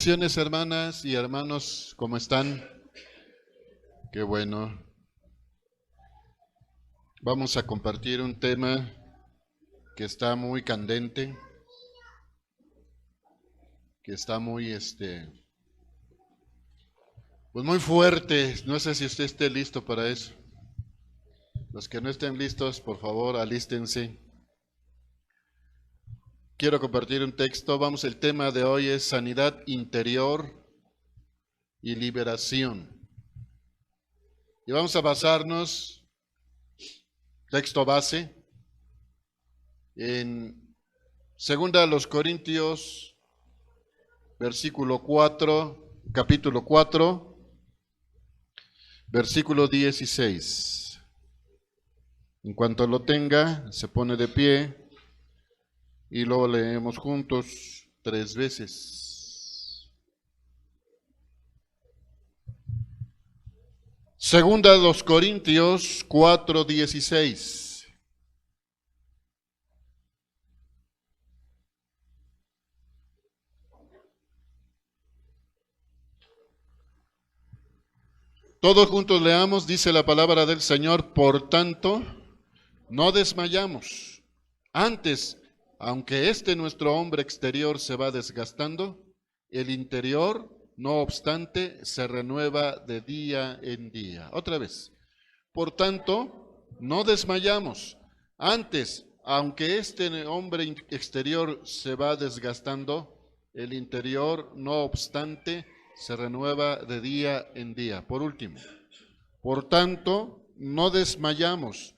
Bendiciones, hermanas y hermanos, ¿cómo están? Qué bueno. Vamos a compartir un tema que está muy candente, que está muy, pues muy fuerte. No sé si usted esté listo para eso. Los que no estén listos, por favor, alístense. Quiero compartir un texto. El tema de hoy es sanidad interior y liberación. Y vamos a basarnos, texto base, en 2 Corintios, capítulo 4, versículo 16. En cuanto lo tenga, se pone de pie y lo leemos juntos 3 veces. 2 Corintios 4, 16. Todos juntos leamos, dice la palabra del Señor: por tanto, no desmayamos. Antes, aunque nuestro hombre exterior se va desgastando, el interior, no obstante, se renueva de día en día. Otra vez. Por tanto, no desmayamos. Antes, aunque hombre exterior se va desgastando, el interior, no obstante, se renueva de día en día. Por último, por tanto, no desmayamos.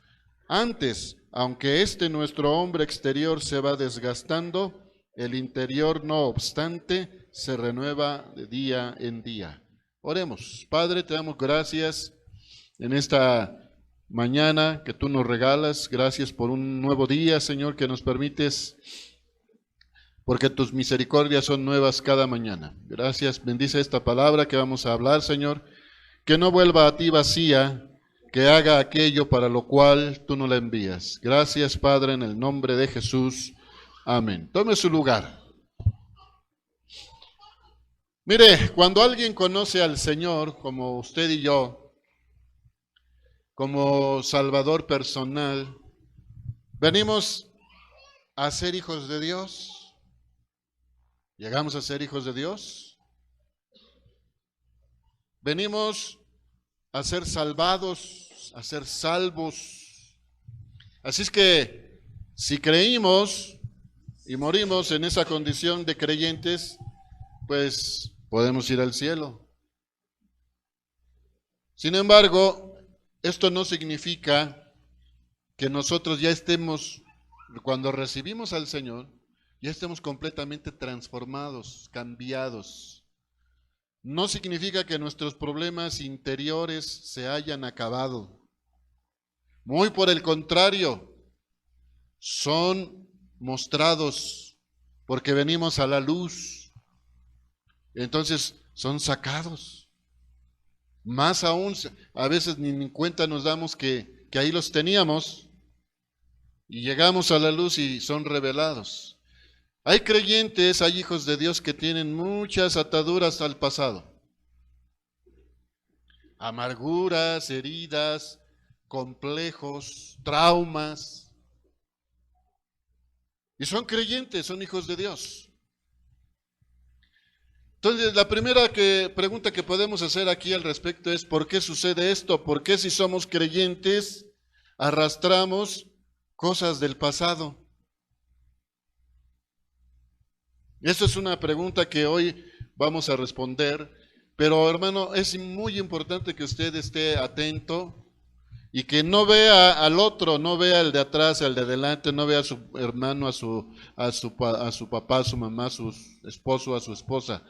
Antes, aunque nuestro hombre exterior se va desgastando, el interior, no obstante, se renueva de día en día. Oremos. Padre, te damos gracias en esta mañana que tú nos regalas. Gracias por un nuevo día, Señor, que nos permites, porque tus misericordias son nuevas cada mañana. Gracias, bendice esta palabra que vamos a hablar, Señor, que no vuelva a ti vacía, que haga aquello para lo cual tú nos la envías. Gracias, Padre, en el nombre de Jesús. Amén. Tome su lugar. Mire, cuando alguien conoce al Señor, como usted y yo, como Salvador personal, venimos a ser hijos de Dios. ¿Llegamos a ser hijos de Dios? Venimos a ser salvados, a ser salvos. Así es que si creímos y morimos en esa condición de creyentes, pues podemos ir al cielo. Sin embargo, esto no significa que nosotros ya estemos, cuando recibimos al Señor, ya estemos completamente transformados, cambiados. No significa que nuestros problemas interiores se hayan acabado. Muy por el contrario, son mostrados porque venimos a la luz. Entonces son sacados. Más aún, a veces ni en cuenta nos damos que ahí los teníamos y llegamos a la luz y son revelados. Hay creyentes, hay hijos de Dios que tienen muchas ataduras al pasado. Amarguras, heridas, complejos, traumas. Y son creyentes, son hijos de Dios. Entonces, la primera pregunta que podemos hacer aquí al respecto es: ¿por qué sucede esto? ¿Por qué, si somos creyentes, arrastramos cosas del pasado? Esa es una pregunta que hoy vamos a responder, pero hermano, es muy importante que usted esté atento y que no vea al otro, no vea al de atrás, al de adelante, no vea a su hermano, a su papá, a su mamá, a su esposo, a su esposa.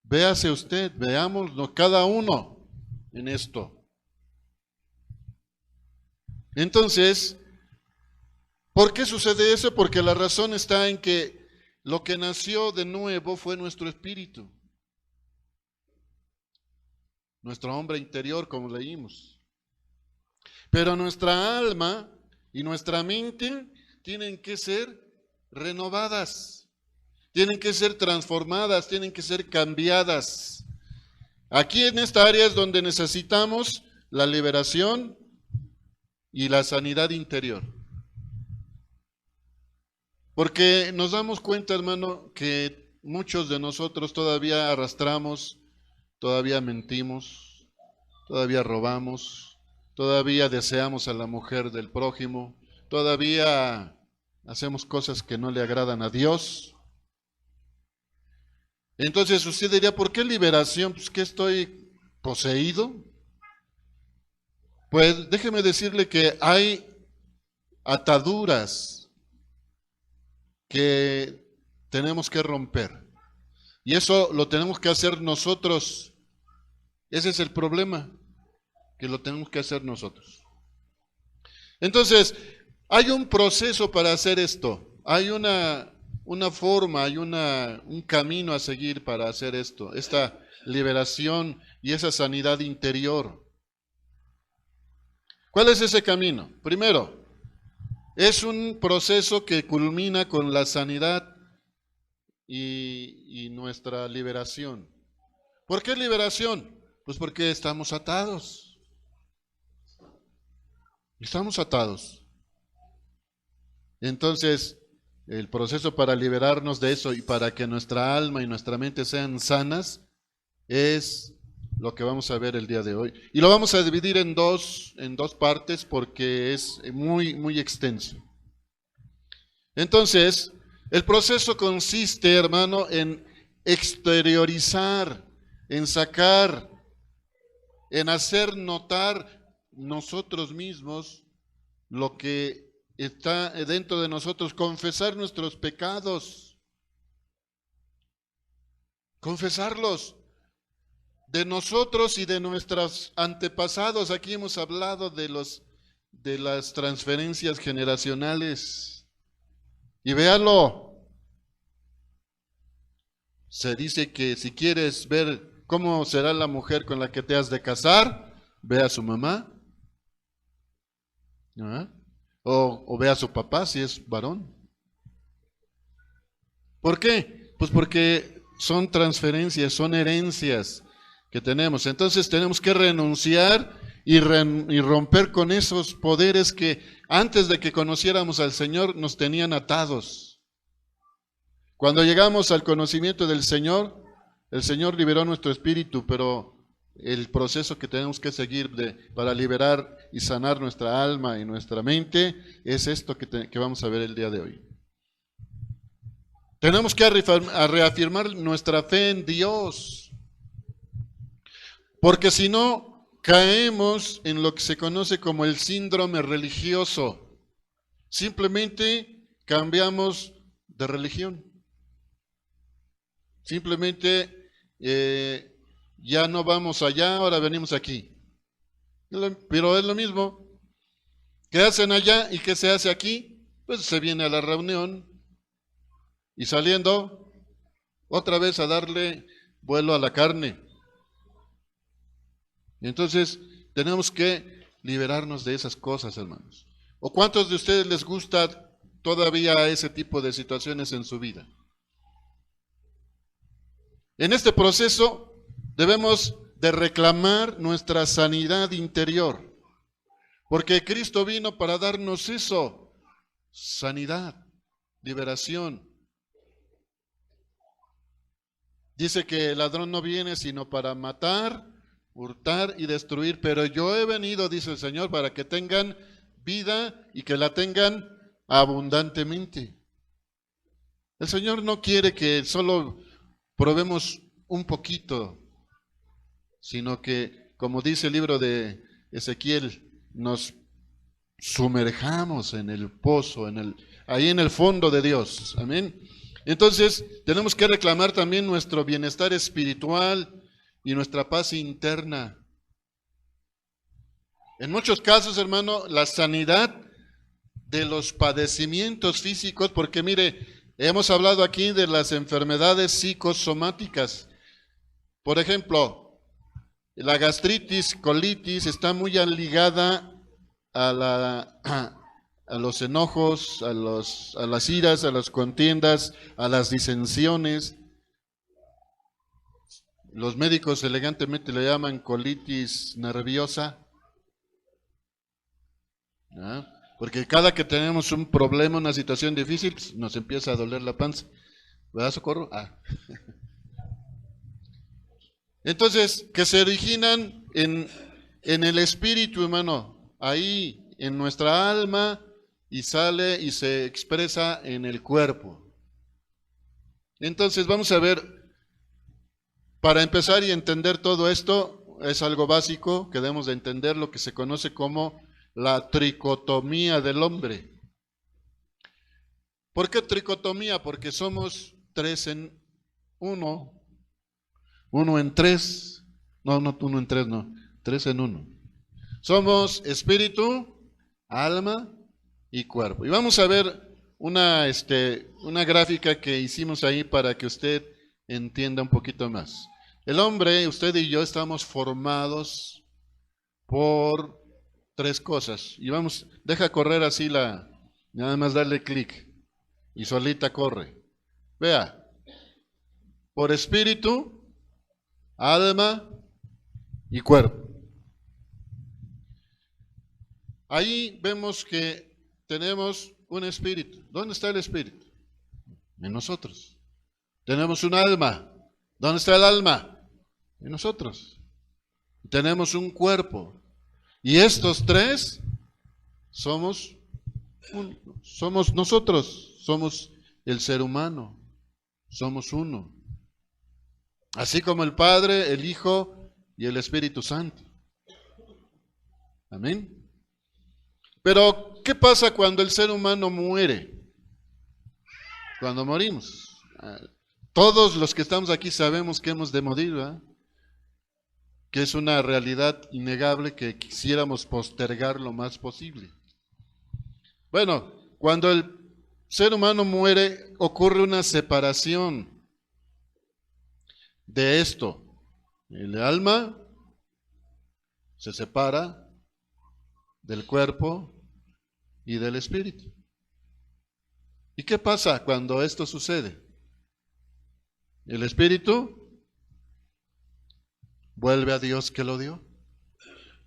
Véase usted, veámonos cada uno en esto. Entonces, ¿por qué sucede eso? Porque la razón está en que lo que nació de nuevo fue nuestro espíritu, nuestro hombre interior, como leímos. Pero nuestra alma y nuestra mente tienen que ser renovadas. tienen que ser transformadas, tienen que ser cambiadas. Aquí en esta área es donde necesitamos la liberación y la sanidad interior. Porque nos damos cuenta, hermano, que muchos de nosotros todavía arrastramos, todavía mentimos, todavía robamos, todavía deseamos a la mujer del prójimo, todavía hacemos cosas que no le agradan a Dios. Entonces usted diría, ¿por qué liberación? Pues que estoy poseído. Pues déjeme decirle que hay ataduras que tenemos que romper. Y eso lo tenemos que hacer nosotros. Ese es el problema, que lo tenemos que hacer nosotros. Entonces, hay un proceso para hacer esto. Hay una forma, hay un camino a seguir para hacer esto, esta liberación y esa sanidad interior. ¿Cuál es ese camino? Primero, es un proceso que culmina con la sanidad y nuestra liberación. ¿Por qué liberación? Pues porque estamos atados. Estamos atados. Entonces, el proceso para liberarnos de eso y para que nuestra alma y nuestra mente sean sanas es lo que vamos a ver el día de hoy. Y lo vamos a dividir en dos partes porque es muy extenso. Entonces, el proceso consiste, hermano, en exteriorizar, en sacar, en hacer notar nosotros mismos lo que está dentro de nosotros, confesar nuestros pecados, confesarlos de nosotros y de nuestros antepasados. Aquí hemos hablado de las transferencias generacionales. Y véalo, se dice que si quieres ver cómo será la mujer con la que te has de casar, ve a su mamá, ¿ah? O ve a su papá si es varón. ¿Por qué? Pues porque son transferencias, son herencias que tenemos. Entonces tenemos que renunciar y romper con esos poderes que antes de que conociéramos al Señor nos tenían atados. Cuando llegamos al conocimiento del Señor, el Señor liberó nuestro espíritu, pero el proceso que tenemos que seguir para liberar y sanar nuestra alma y nuestra mente es esto que vamos a ver el día de hoy. Tenemos que reafirmar nuestra fe en Dios. Porque si no, caemos en lo que se conoce como el síndrome religioso. Simplemente cambiamos de religión. Simplemente ya no vamos allá, ahora venimos aquí. Pero es lo mismo. ¿Qué hacen allá y qué se hace aquí? Pues se viene a la reunión y saliendo otra vez a darle vuelo a la carne. Entonces, tenemos que liberarnos de esas cosas, hermanos. ¿O cuántos de ustedes les gusta todavía ese tipo de situaciones en su vida? En este proceso debemos de reclamar nuestra sanidad interior, porque Cristo vino para darnos eso, sanidad, liberación. Dice que el ladrón no viene sino para matar, hurtar y destruir, pero yo he venido, dice el Señor, para que tengan vida y que la tengan abundantemente. El Señor no quiere que solo probemos un poquito, sino que, como dice el libro de Ezequiel, nos sumerjamos en el pozo, ahí en el fondo de Dios. Amén. Entonces, tenemos que reclamar también nuestro bienestar espiritual y nuestra paz interna. En muchos casos, hermano, la sanidad de los padecimientos físicos, porque mire, hemos hablado aquí de las enfermedades psicosomáticas. Por ejemplo, la gastritis, colitis está muy ligada a a los enojos, a las iras, a las contiendas, a las disensiones. Los médicos elegantemente le llaman colitis nerviosa, ¿no? Porque cada que tenemos un problema, una situación difícil, pues, nos empieza a doler la panza. ¿Verdad, Socorro? Entonces, que se originan en el espíritu, hermano, ahí en nuestra alma, y sale y se expresa en el cuerpo. Entonces, vamos a ver, para empezar y entender todo esto, es algo básico que debemos de entender lo que se conoce como la tricotomía del hombre. ¿Por qué tricotomía? Porque somos 3 en 1, 1 en 3, no, 1 en 3, no, 3 en 1. Somos espíritu, alma y cuerpo. Y vamos a ver una gráfica que hicimos ahí para que usted entienda un poquito más. El hombre, usted y yo, estamos formados por 3 cosas. Y vamos, deja correr así nada más darle clic y solita corre. Vea, por espíritu, alma y cuerpo. Ahí vemos que tenemos un espíritu. ¿Dónde está el espíritu? En nosotros. Tenemos un alma. ¿Dónde está el alma? En nosotros. Tenemos un cuerpo. Y estos 3 somos nosotros. Somos el ser humano. Somos uno. Así como el Padre, el Hijo y el Espíritu Santo. Amén. Pero, ¿qué pasa cuando el ser humano muere? Cuando morimos. Todos los que estamos aquí sabemos que hemos de morir, ¿verdad? Que es una realidad innegable que quisiéramos postergar lo más posible. Bueno, cuando el ser humano muere, ocurre una separación de esto. El alma se separa del cuerpo y del espíritu. ¿Y qué pasa cuando esto sucede? El espíritu vuelve a Dios que lo dio.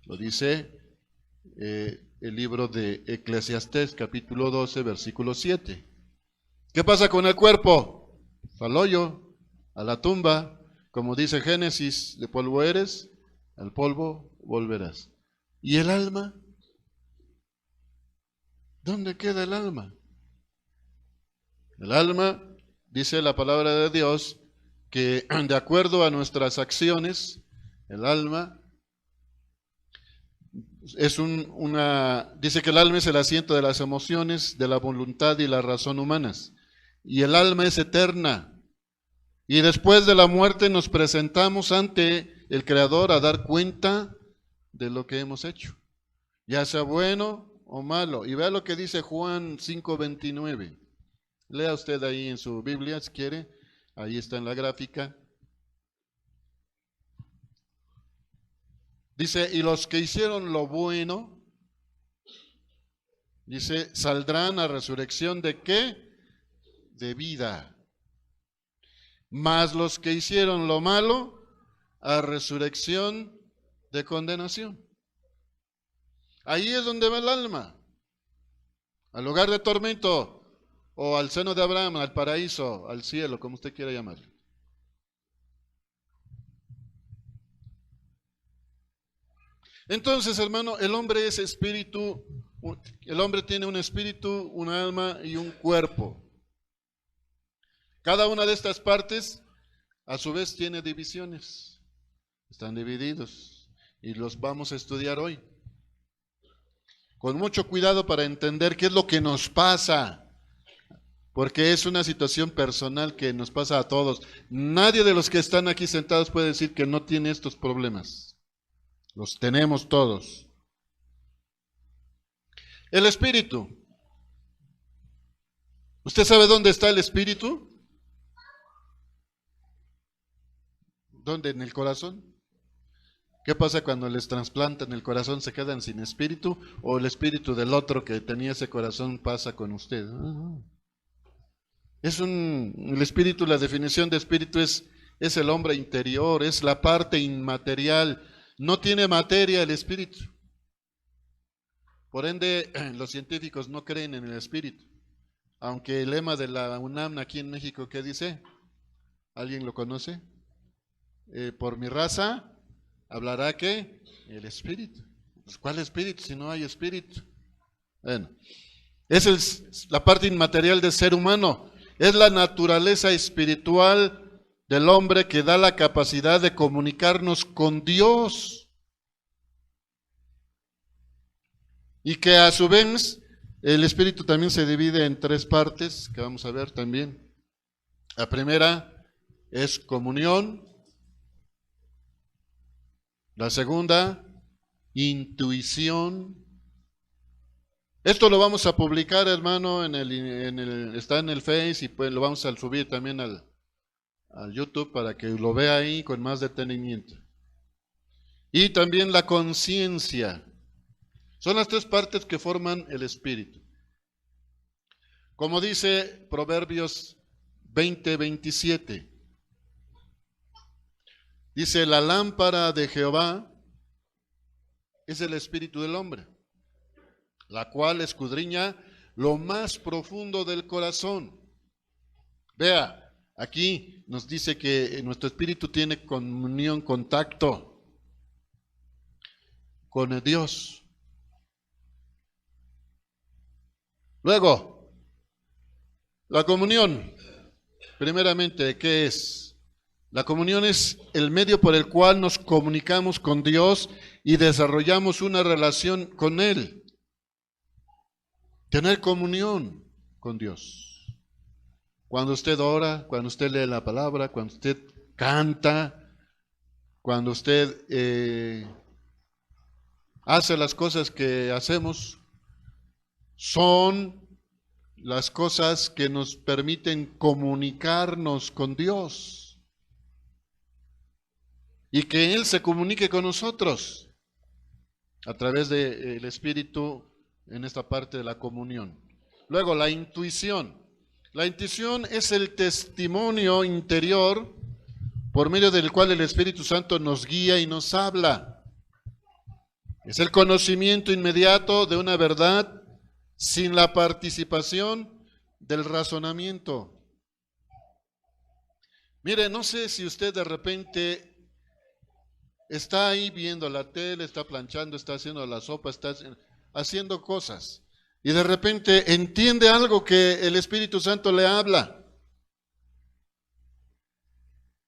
Lo dice el libro de Eclesiastés, capítulo 12, versículo 7. ¿Qué pasa con el cuerpo? Al hoyo, a la tumba, como dice Génesis, de polvo eres, al polvo volverás. ¿Y el alma? ¿Dónde queda el alma? El alma, dice la palabra de Dios, que de acuerdo a nuestras acciones, el alma es dice que el alma es el asiento de las emociones, de la voluntad y la razón humanas. Y el alma es eterna. Y después de la muerte nos presentamos ante el Creador a dar cuenta de lo que hemos hecho, ya sea bueno o malo. Y vea lo que dice Juan 5:29. Lea usted ahí en su Biblia si quiere, ahí está en la gráfica. Dice, y los que hicieron lo bueno, dice, saldrán a resurrección ¿de qué? De vida. Mas los que hicieron lo malo, a resurrección de condenación. Ahí es donde va el alma, al lugar de tormento, o al seno de Abraham, al paraíso, al cielo, como usted quiera llamarlo. Entonces, hermano, el hombre es espíritu, el hombre tiene un espíritu, un alma y un cuerpo. Cada una de estas partes, a su vez, tiene divisiones. Están divididos y los vamos a estudiar hoy. Con mucho cuidado para entender qué es lo que nos pasa, porque es una situación personal que nos pasa a todos. Nadie de los que están aquí sentados puede decir que no tiene estos problemas. Los tenemos todos. El espíritu. ¿Usted sabe dónde está el espíritu? ¿Dónde? ¿En el corazón? ¿Qué pasa cuando les trasplantan el corazón? ¿Se quedan sin espíritu? ¿O el espíritu del otro que tenía ese corazón pasa con usted? El espíritu, la definición de espíritu es el hombre interior, es la parte inmaterial. No tiene materia el espíritu. Por ende, los científicos no creen en el espíritu. Aunque el lema de la UNAM aquí en México, ¿qué dice? ¿Alguien lo conoce? Por mi raza hablará ¿qué? El espíritu. Pues, ¿cuál espíritu si no hay espíritu? Bueno, es la parte inmaterial del ser humano. Es la naturaleza espiritual del hombre que da la capacidad de comunicarnos con Dios. Y que a su vez el espíritu también se divide en tres partes, que vamos a ver también. La primera es comunión. La segunda, intuición. Esto lo vamos a publicar, hermano, está en el Face y pues lo vamos a subir también al YouTube para que lo vea ahí con más detenimiento. Y también la conciencia. Son las tres partes que forman el espíritu. Como dice Proverbios 20:27. Dice, la lámpara de Jehová es el espíritu del hombre, la cual escudriña lo más profundo del corazón. Vea, aquí nos dice que nuestro espíritu tiene comunión, contacto con Dios. Luego, la comunión, primeramente, ¿qué es? La comunión es el medio por el cual nos comunicamos con Dios y desarrollamos una relación con Él. Tener comunión con Dios. Cuando usted ora, cuando usted lee la palabra, cuando usted canta, cuando usted hace las cosas que hacemos, son las cosas que nos permiten comunicarnos con Dios. Y que Él se comunique con nosotros a través del Espíritu en esta parte de la comunión. Luego, la intuición. La intuición es el testimonio interior por medio del cual el Espíritu Santo nos guía y nos habla. Es el conocimiento inmediato de una verdad sin la participación del razonamiento. Mire, no sé si usted de repente está ahí viendo la tele, está planchando, está haciendo la sopa, está haciendo cosas. Y de repente entiende algo que el Espíritu Santo le habla.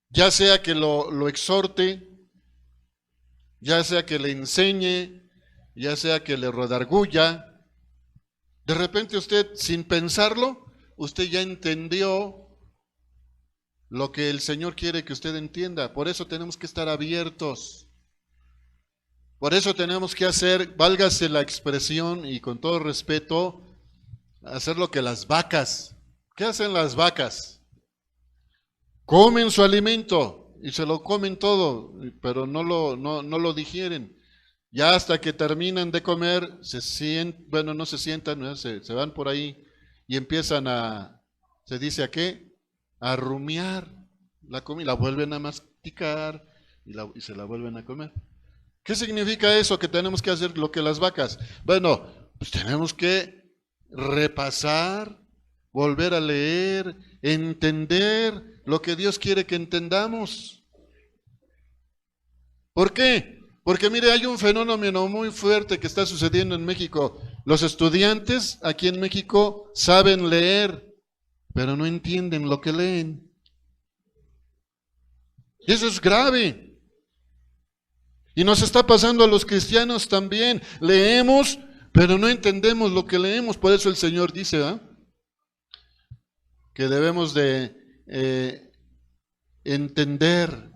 Ya sea que lo exhorte, ya sea que le enseñe, ya sea que le redarguya. De repente usted, sin pensarlo, usted ya entendió lo que el Señor quiere que usted entienda. Por eso tenemos que estar abiertos. Por eso tenemos que hacer, válgase la expresión y con todo respeto, hacer lo que las vacas. ¿Qué hacen las vacas? Comen su alimento y se lo comen todo, pero no lo digieren. Ya hasta que terminan de comer, no se sientan, ¿no? Se van por ahí y empiezan ¿se dice a qué? A rumiar la comida, la vuelven a masticar y se la vuelven a comer. ¿Qué significa eso? Que tenemos que hacer lo que las vacas. Bueno, pues tenemos que repasar, volver a leer, entender lo que Dios quiere que entendamos. ¿Por qué? Porque mire, hay un fenómeno muy fuerte que está sucediendo en México. Los estudiantes aquí en México saben leer, pero no entienden lo que leen. Y eso es grave. Y nos está pasando a los cristianos también. Leemos, pero no entendemos lo que leemos. Por eso el Señor dice, que debemos de entender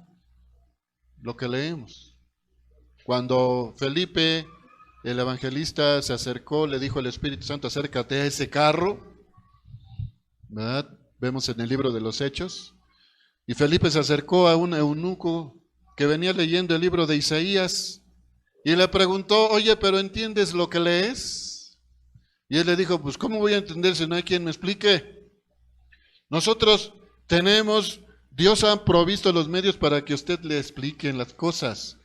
lo que leemos. Cuando Felipe, el evangelista, se acercó, le dijo al Espíritu Santo, acércate a ese carro, ¿verdad? Vemos en el libro de los Hechos. Y Felipe se acercó a un eunuco que venía leyendo el libro de Isaías y le preguntó, oye, ¿pero entiendes lo que lees? Y él le dijo, pues ¿cómo voy a entender si no hay quien me explique? Nosotros tenemos, Dios ha provisto los medios para que usted le expliquen las cosas.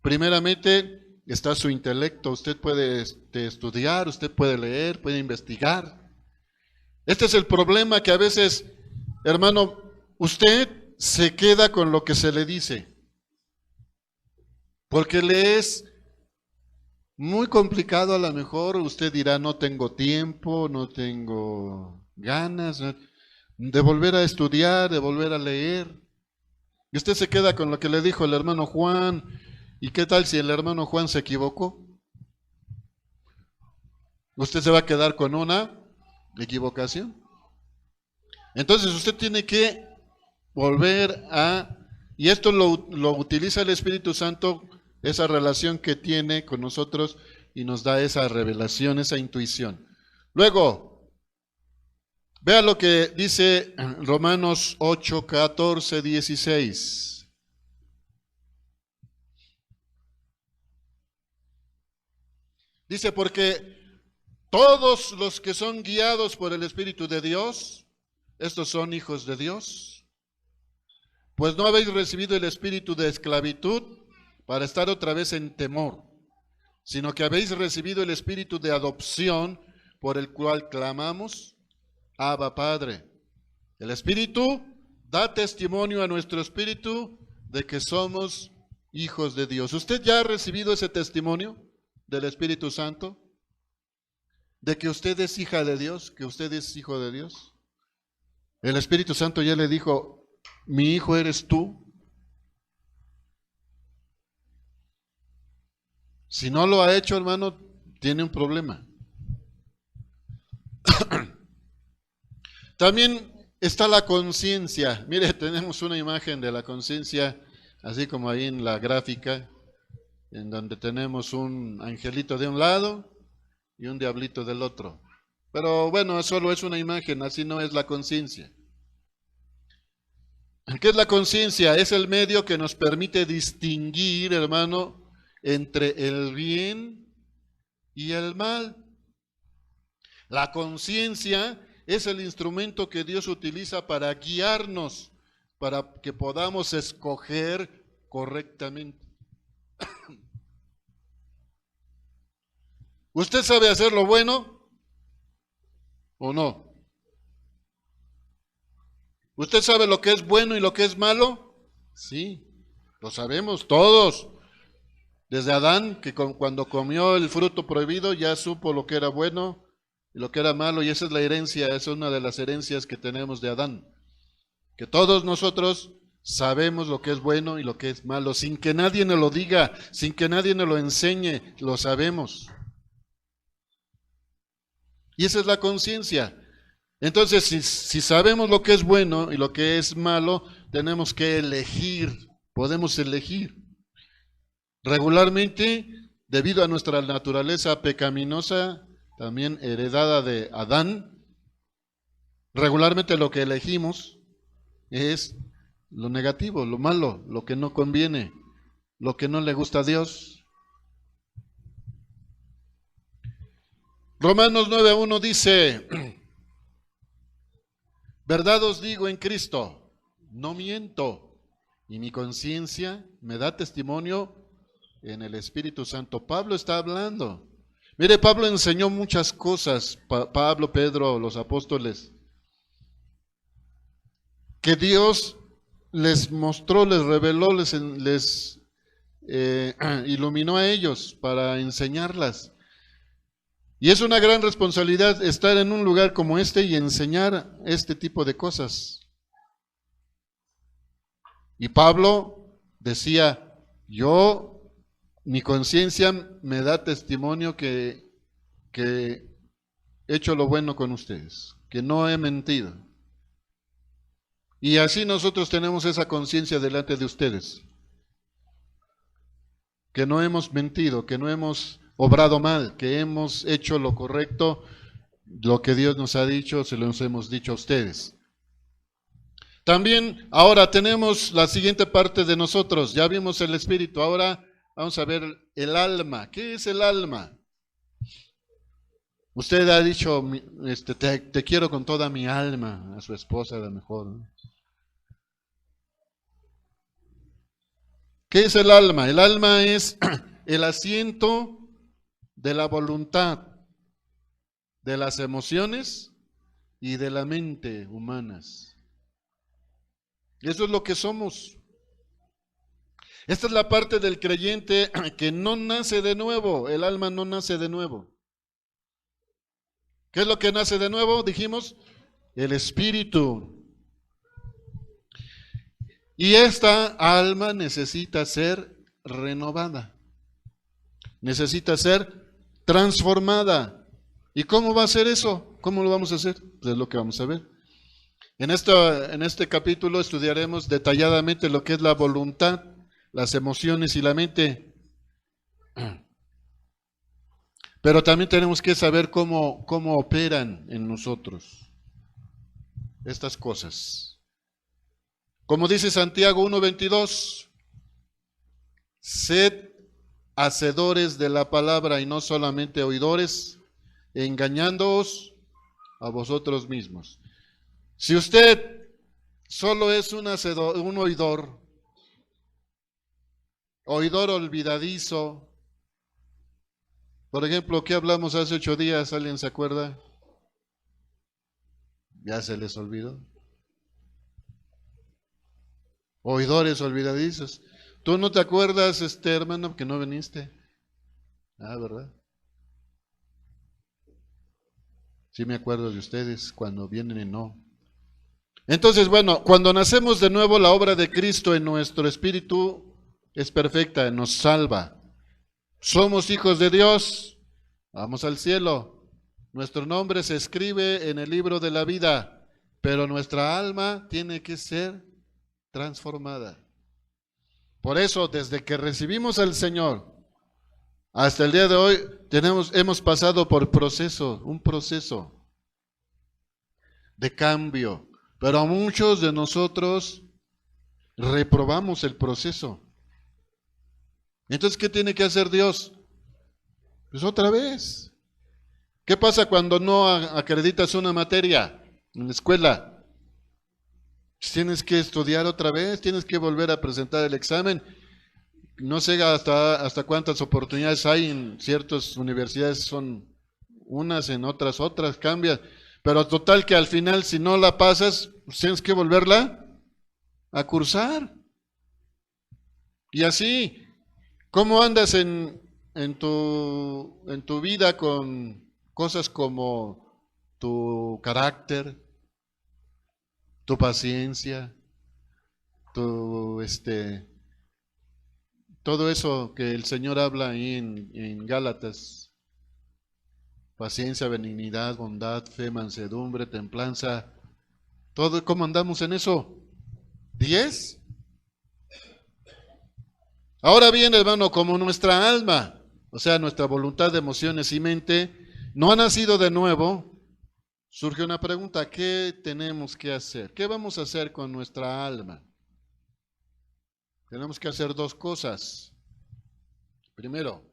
Primeramente está su intelecto, usted puede estudiar, usted puede leer, puede investigar. Este es el problema, que a veces, hermano, usted se queda con lo que se le dice, porque le es muy complicado. A lo mejor usted dirá, no tengo tiempo, no tengo ganas de volver a estudiar, de volver a leer. Y usted se queda con lo que le dijo el hermano Juan. ¿Y qué tal si el hermano Juan se equivocó? Usted se va a quedar con una equivocación. Entonces usted tiene que volver a, y esto lo utiliza el Espíritu Santo, esa relación que tiene con nosotros, y nos da esa revelación, esa intuición. Luego, vea lo que dice Romanos 8, 14, 16. Dice, porque todos los que son guiados por el Espíritu de Dios, estos son hijos de Dios. Pues no habéis recibido el espíritu de esclavitud para estar otra vez en temor, sino que habéis recibido el espíritu de adopción, por el cual clamamos, Abba, Padre. El Espíritu da testimonio a nuestro espíritu de que somos hijos de Dios. ¿Usted ya ha recibido ese testimonio del Espíritu Santo? De que usted es hija de Dios, que usted es hijo de Dios. El Espíritu Santo ya le dijo, mi hijo eres tú. Si no lo ha hecho, hermano, tiene un problema. También está la conciencia. Mire, tenemos una imagen de la conciencia, así como ahí en la gráfica, en donde tenemos un angelito de un lado y un diablito del otro. Pero bueno, solo es una imagen, así no es la conciencia. ¿Qué es la conciencia? Es el medio que nos permite distinguir, hermano, entre el bien y el mal. La conciencia es el instrumento que Dios utiliza para guiarnos, para que podamos escoger correctamente. ¿Usted sabe hacer lo bueno o no? ¿Usted sabe lo que es bueno y lo que es malo? Sí, lo sabemos todos. Desde Adán, que cuando comió el fruto prohibido ya supo lo que era bueno y lo que era malo, y esa es la herencia, esa es una de las herencias que tenemos de Adán. Que todos nosotros sabemos lo que es bueno y lo que es malo, sin que nadie nos lo diga, sin que nadie nos lo enseñe, lo sabemos. Y esa es la conciencia. Entonces, si sabemos lo que es bueno y lo que es malo, tenemos que elegir, podemos elegir. Regularmente, debido a nuestra naturaleza pecaminosa, también heredada de Adán, regularmente lo que elegimos es lo negativo, lo malo, lo que no conviene, lo que no le gusta a Dios. Romanos 9:1 dice, verdad os digo en Cristo, no miento, y mi conciencia me da testimonio en el Espíritu Santo. Pablo está hablando. Mire, Pablo enseñó muchas cosas, Pablo, Pedro, los apóstoles, que Dios les mostró, les reveló, les iluminó a ellos para enseñarlas. Y es una gran responsabilidad estar en un lugar como este y enseñar este tipo de cosas. Y Pablo decía, mi conciencia me da testimonio que he hecho lo bueno con ustedes, que no he mentido. Y así nosotros tenemos esa conciencia delante de ustedes, que no hemos mentido, que no hemos obrado mal, que hemos hecho lo correcto, lo que Dios nos ha dicho, se los hemos dicho a ustedes. También ahora tenemos la siguiente parte de nosotros. Ya vimos el espíritu, ahora vamos a ver el alma. ¿Qué es el alma? Usted ha dicho, te quiero con toda mi alma, a su esposa a lo mejor, ¿no? ¿Qué es el alma? El alma es el asiento de la voluntad, de las emociones y de la mente humanas. Eso es lo que somos. Esta es la parte del creyente que no nace de nuevo. El alma no nace de nuevo. ¿Qué es lo que nace de nuevo? Dijimos, el espíritu. Y esta alma necesita ser renovada. Necesita ser transformada. ¿Y cómo va a ser eso? ¿Cómo lo vamos a hacer? Pues es lo que vamos a ver. En este capítulo estudiaremos detalladamente lo que es la voluntad, las emociones y la mente. Pero también tenemos que saber cómo operan en nosotros estas cosas. Como dice Santiago 1:22, sed hacedores de la palabra y no solamente oidores, engañándoos a vosotros mismos. Si usted solo es un oidor olvidadizo, por ejemplo, ¿qué hablamos hace 8 días? ¿Alguien se acuerda? ¿Ya se les olvidó? Oidores olvidadizos. ¿Tú no te acuerdas, hermano, que no viniste? Ah, ¿verdad? Sí me acuerdo de ustedes cuando vienen y no. Entonces, bueno, cuando nacemos de nuevo, la obra de Cristo en nuestro espíritu es perfecta, nos salva. Somos hijos de Dios, vamos al cielo. Nuestro nombre se escribe en el libro de la vida, pero nuestra alma tiene que ser transformada. Por eso, desde que recibimos al Señor hasta el día de hoy, hemos pasado por un proceso de cambio. Pero a muchos de nosotros reprobamos el proceso. Entonces, ¿qué tiene que hacer Dios? Pues otra vez. ¿Qué pasa cuando no acreditas una materia en la escuela? Pues tienes que estudiar otra vez, tienes que volver a presentar el examen. No sé hasta cuántas oportunidades hay en ciertas universidades, son unas, en otras cambian. Pero total que al final, si no la pasas, pues tienes que volverla a cursar. Y así, ¿cómo andas en tu vida con cosas como tu carácter, tu paciencia, todo eso que el Señor habla ahí en Gálatas? Paciencia, benignidad, bondad, fe, mansedumbre, templanza. Todo, ¿cómo andamos en eso? ¿10? Ahora bien, hermano, como nuestra alma, o sea, nuestra voluntad, emociones y mente, no ha nacido de nuevo, surge una pregunta: ¿qué tenemos que hacer? ¿Qué vamos a hacer con nuestra alma? Tenemos que hacer 2 cosas. Primero,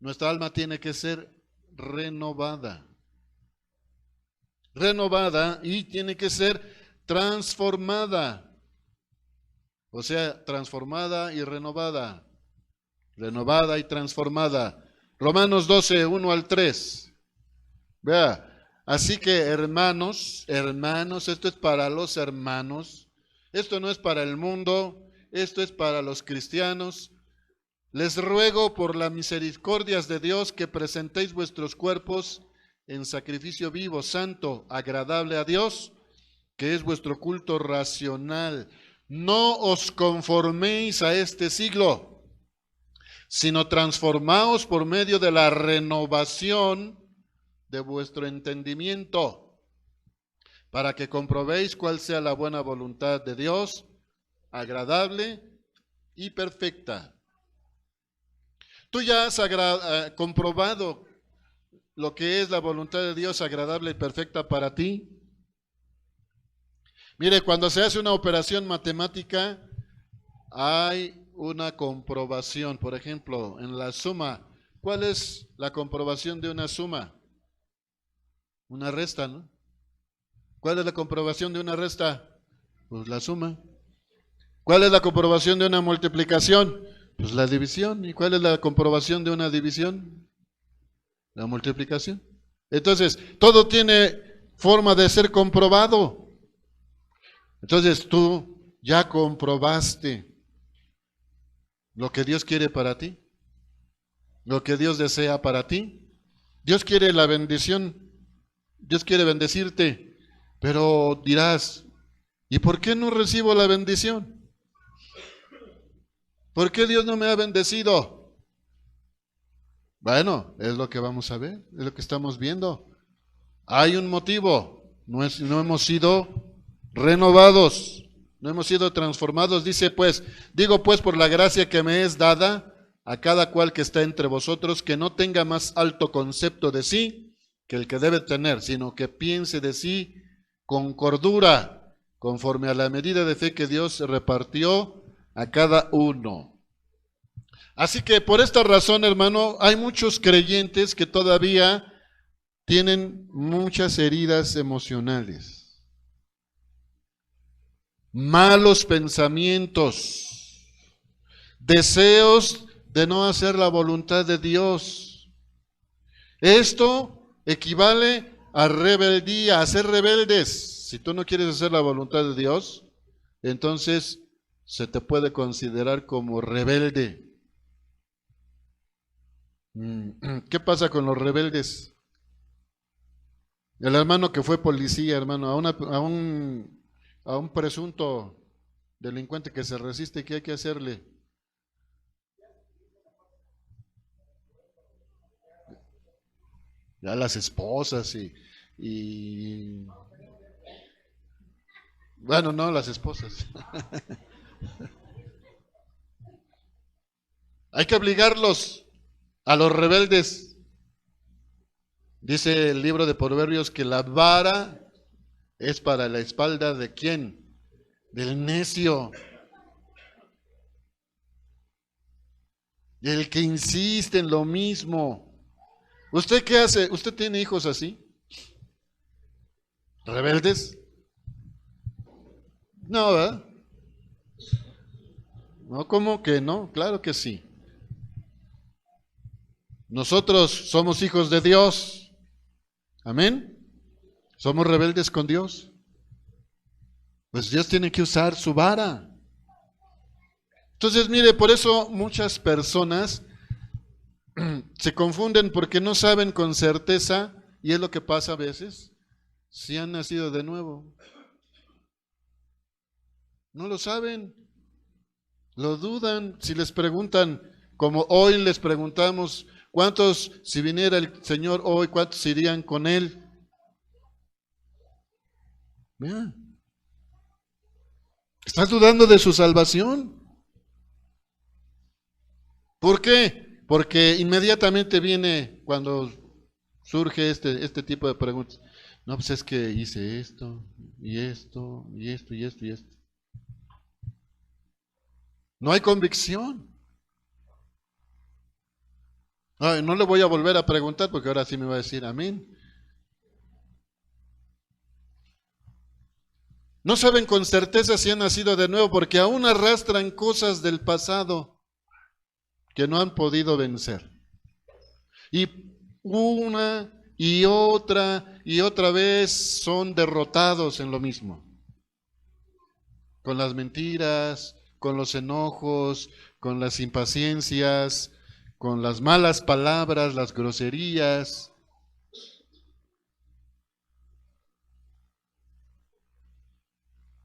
nuestra alma tiene que ser renovada y tiene que ser transformada. O sea, transformada y renovada y transformada. Romanos 12, 1 al 3. Vea, así que hermanos, esto es para los hermanos, esto no es para el mundo, esto es para los cristianos. Les ruego por las misericordias de Dios que presentéis vuestros cuerpos en sacrificio vivo, santo, agradable a Dios, que es vuestro culto racional. No os conforméis a este siglo, sino transformaos por medio de la renovación de vuestro entendimiento, para que comprobéis cuál sea la buena voluntad de Dios, agradable y perfecta. Tú ya has comprobado lo que es la voluntad de Dios agradable y perfecta para ti. Mire, cuando se hace una operación matemática, hay una comprobación. Por ejemplo, en la suma, ¿cuál es la comprobación de una suma? Una resta, ¿no? ¿Cuál es la comprobación de una resta? Pues la suma. ¿Cuál es la comprobación de una multiplicación? Pues la división. ¿Y cuál es la comprobación de una división? La multiplicación. Entonces, todo tiene forma de ser comprobado. Entonces, tú ya comprobaste lo que Dios quiere para ti, lo que Dios desea para ti. Dios quiere la bendición, Dios quiere bendecirte, pero dirás, ¿y por qué no recibo la bendición? ¿Por qué Dios no me ha bendecido? Bueno, es lo que vamos a ver, es lo que estamos viendo. Hay un motivo, no hemos sido renovados, no hemos sido transformados. Dice pues, digo pues por la gracia que me es dada a cada cual que está entre vosotros, que no tenga más alto concepto de sí que el que debe tener, sino que piense de sí con cordura, conforme a la medida de fe que Dios repartió a cada uno. Así que por esta razón, hermano, hay muchos creyentes que todavía tienen muchas heridas emocionales, malos pensamientos, deseos de no hacer la voluntad de Dios. Esto equivale a rebeldía, a ser rebeldes. Si tú no quieres hacer la voluntad de Dios, entonces se te puede considerar como rebelde. ¿Qué pasa con los rebeldes? El hermano que fue policía, hermano, a un presunto delincuente que se resiste, ¿qué hay que hacerle? Ya las esposas y bueno, no, las esposas. Hay que obligarlos a los rebeldes. Dice el libro de Proverbios que la vara es para la espalda de ¿quién? Del necio. Del que insiste en lo mismo. ¿Usted qué hace? ¿Usted tiene hijos así? ¿Rebeldes? No, ¿verdad? No, ¿cómo que no? Claro que sí. Nosotros somos hijos de Dios. Amén. Somos rebeldes con Dios. Pues Dios tiene que usar su vara. Entonces, mire, por eso muchas personas se confunden porque no saben con certeza, y es lo que pasa a veces, si han nacido de nuevo. No lo saben, lo dudan. Si les preguntan, como hoy les preguntamos, ¿cuántos, si viniera el Señor hoy, cuántos irían con Él? Mira, estás dudando de su salvación. ¿Por qué? Porque inmediatamente viene cuando surge este tipo de preguntas. No, pues es que hice esto, y esto, y esto, y esto, y esto. No hay convicción. Ay, no le voy a volver a preguntar porque ahora sí me va a decir amén. No saben con certeza si han nacido de nuevo porque aún arrastran cosas del pasado que no han podido vencer. Y una y otra vez son derrotados en lo mismo. Con las mentiras, con los enojos, con las impaciencias, con las malas palabras, las groserías.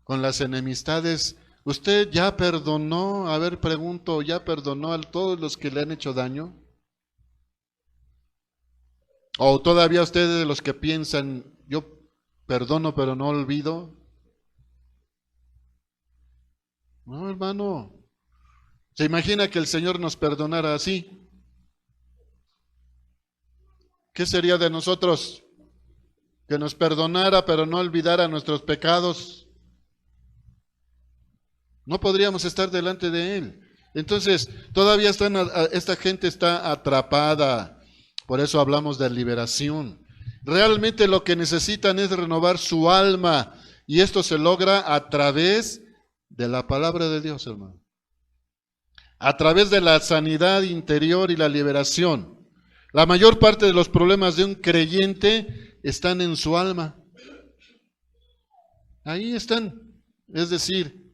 Con las enemistades. ¿Usted ya perdonó? A ver, pregunto, ¿ya perdonó a todos los que le han hecho daño? ¿O todavía ustedes de los que piensan, yo perdono pero no olvido? No, hermano. ¿Se imagina que el Señor nos perdonara así? ¿Qué sería de nosotros? Que nos perdonara pero no olvidara nuestros pecados. No podríamos estar delante de Él. Entonces, todavía esta gente está atrapada. Por eso hablamos de liberación. Realmente lo que necesitan es renovar su alma. Y esto se logra a través de la palabra de Dios, hermano. A través de la sanidad interior y la liberación. La mayor parte de los problemas de un creyente están en su alma. Ahí están. Es decir,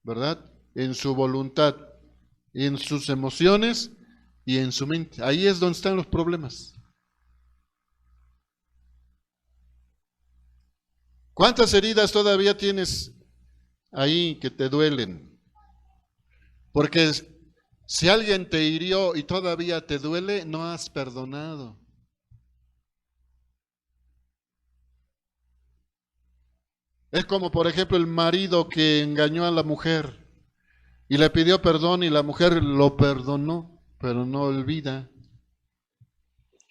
¿verdad? En su voluntad, en sus emociones y en su mente. Ahí es donde están los problemas. ¿Cuántas heridas todavía tienes ahí que te duelen? Porque si alguien te hirió y todavía te duele, no has perdonado. Es como, por ejemplo, el marido que engañó a la mujer y le pidió perdón y la mujer lo perdonó, pero no olvida.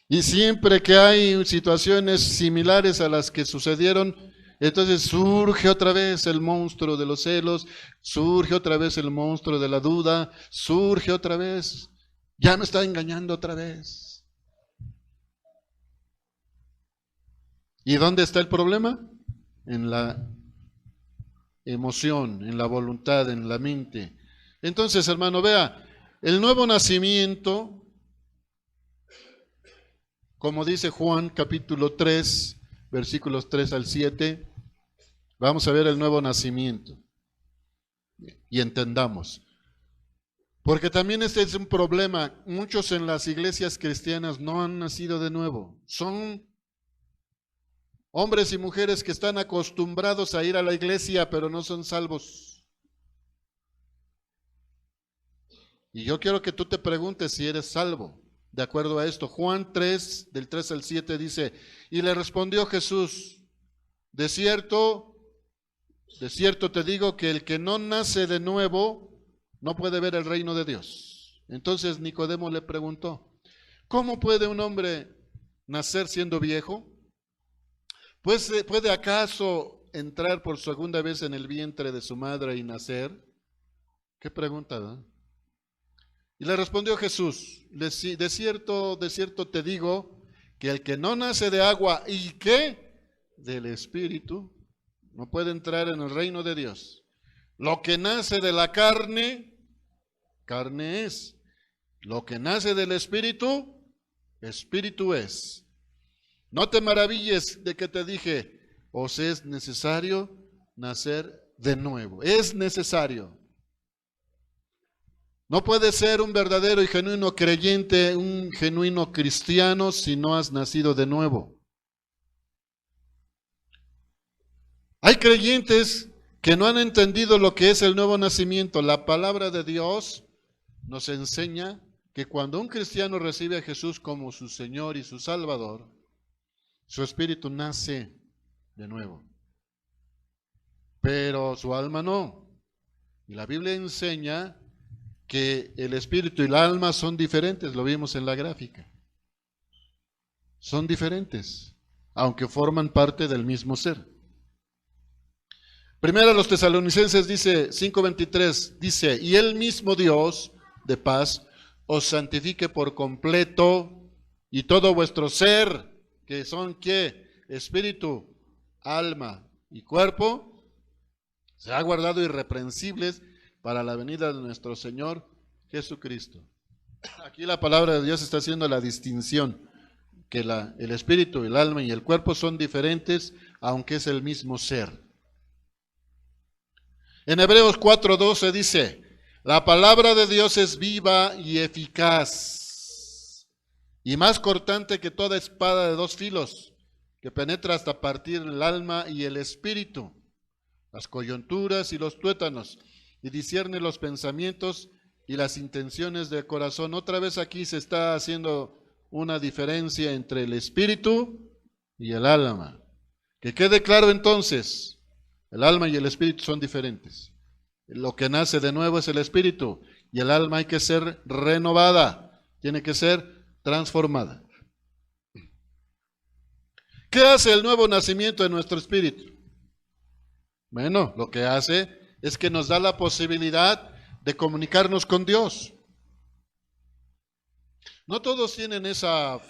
Y siempre que hay situaciones similares a las que sucedieron, entonces surge otra vez el monstruo de los celos, surge otra vez el monstruo de la duda, surge otra vez, ya me está engañando otra vez. ¿Y dónde está el problema? En la emoción, en la voluntad, en la mente. Entonces, hermano, vea, el nuevo nacimiento, como dice Juan capítulo 3, versículos 3 al 7, vamos a ver el nuevo nacimiento y entendamos. Porque también este es un problema. Muchos en las iglesias cristianas no han nacido de nuevo. Son hombres y mujeres que están acostumbrados a ir a la iglesia, pero no son salvos. Y yo quiero que tú te preguntes si eres salvo. De acuerdo a esto, Juan 3, del 3 al 7 dice, y le respondió Jesús, de cierto te digo que el que no nace de nuevo no puede ver el reino de Dios. Entonces Nicodemo le preguntó, ¿cómo puede un hombre nacer siendo viejo? Pues, ¿puede acaso entrar por segunda vez en el vientre de su madre y nacer? ¿Qué pregunta, ¿no? Y le respondió Jesús, de cierto te digo, que el que no nace de agua y que del Espíritu, no puede entrar en el reino de Dios. Lo que nace de la carne, carne es. Lo que nace del Espíritu, Espíritu es. No te maravilles de que te dije, os es necesario nacer de nuevo. Es necesario. No puedes ser un verdadero y genuino creyente, un genuino cristiano, si no has nacido de nuevo. Hay creyentes que no han entendido lo que es el nuevo nacimiento. La palabra de Dios nos enseña que cuando un cristiano recibe a Jesús como su Señor y su Salvador, su espíritu nace de nuevo, pero su alma no. Y la Biblia enseña que el espíritu y el alma son diferentes, lo vimos en la gráfica. Son diferentes, aunque forman parte del mismo ser. Primero a los Tesalonicenses dice 5:23, dice, y el mismo Dios de paz os santifique por completo y todo vuestro ser, que son ¿qué? Espíritu, alma y cuerpo, se ha guardado irreprensibles para la venida de nuestro Señor Jesucristo. Aquí la palabra de Dios está haciendo la distinción, que el espíritu, el alma y el cuerpo son diferentes, aunque es el mismo ser. En Hebreos 4:12 dice, la palabra de Dios es viva y eficaz, y más cortante que toda espada de dos filos, que penetra hasta partir el alma y el espíritu, las coyunturas y los tuétanos, y discierne los pensamientos y las intenciones del corazón. Otra vez aquí se está haciendo una diferencia entre el espíritu y el alma. Que quede claro entonces, el alma y el espíritu son diferentes. Lo que nace de nuevo es el espíritu y el alma hay que ser renovada, tiene que ser transformada. ¿Qué hace el nuevo nacimiento de nuestro espíritu? Bueno, lo que hace es que nos da la posibilidad de comunicarnos con Dios. No todos tienen esa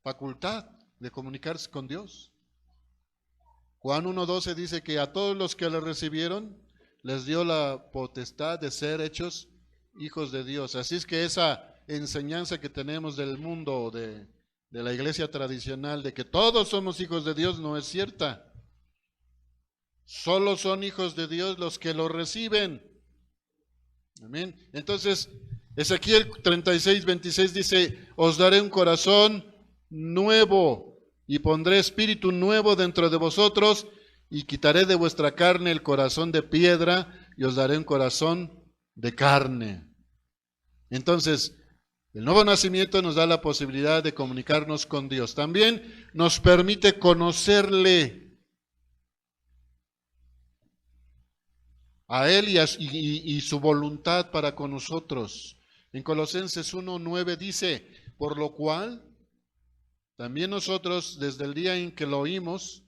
facultad de comunicarse con Dios. Juan 1:12 dice que a todos los que le recibieron les dio la potestad de ser hechos hijos de Dios. Así es que esa enseñanza que tenemos del mundo, de la iglesia tradicional, de que todos somos hijos de Dios, no es cierta. Solo son hijos de Dios los que lo reciben. Amén. Entonces, Ezequiel 36:26 dice, os daré un corazón nuevo y pondré espíritu nuevo dentro de vosotros y quitaré de vuestra carne el corazón de piedra y os daré un corazón de carne. Entonces, el nuevo nacimiento nos da la posibilidad de comunicarnos con Dios. También nos permite conocerle a Él y su voluntad para con nosotros. En Colosenses 1:9 dice, por lo cual también nosotros, desde el día en que lo oímos,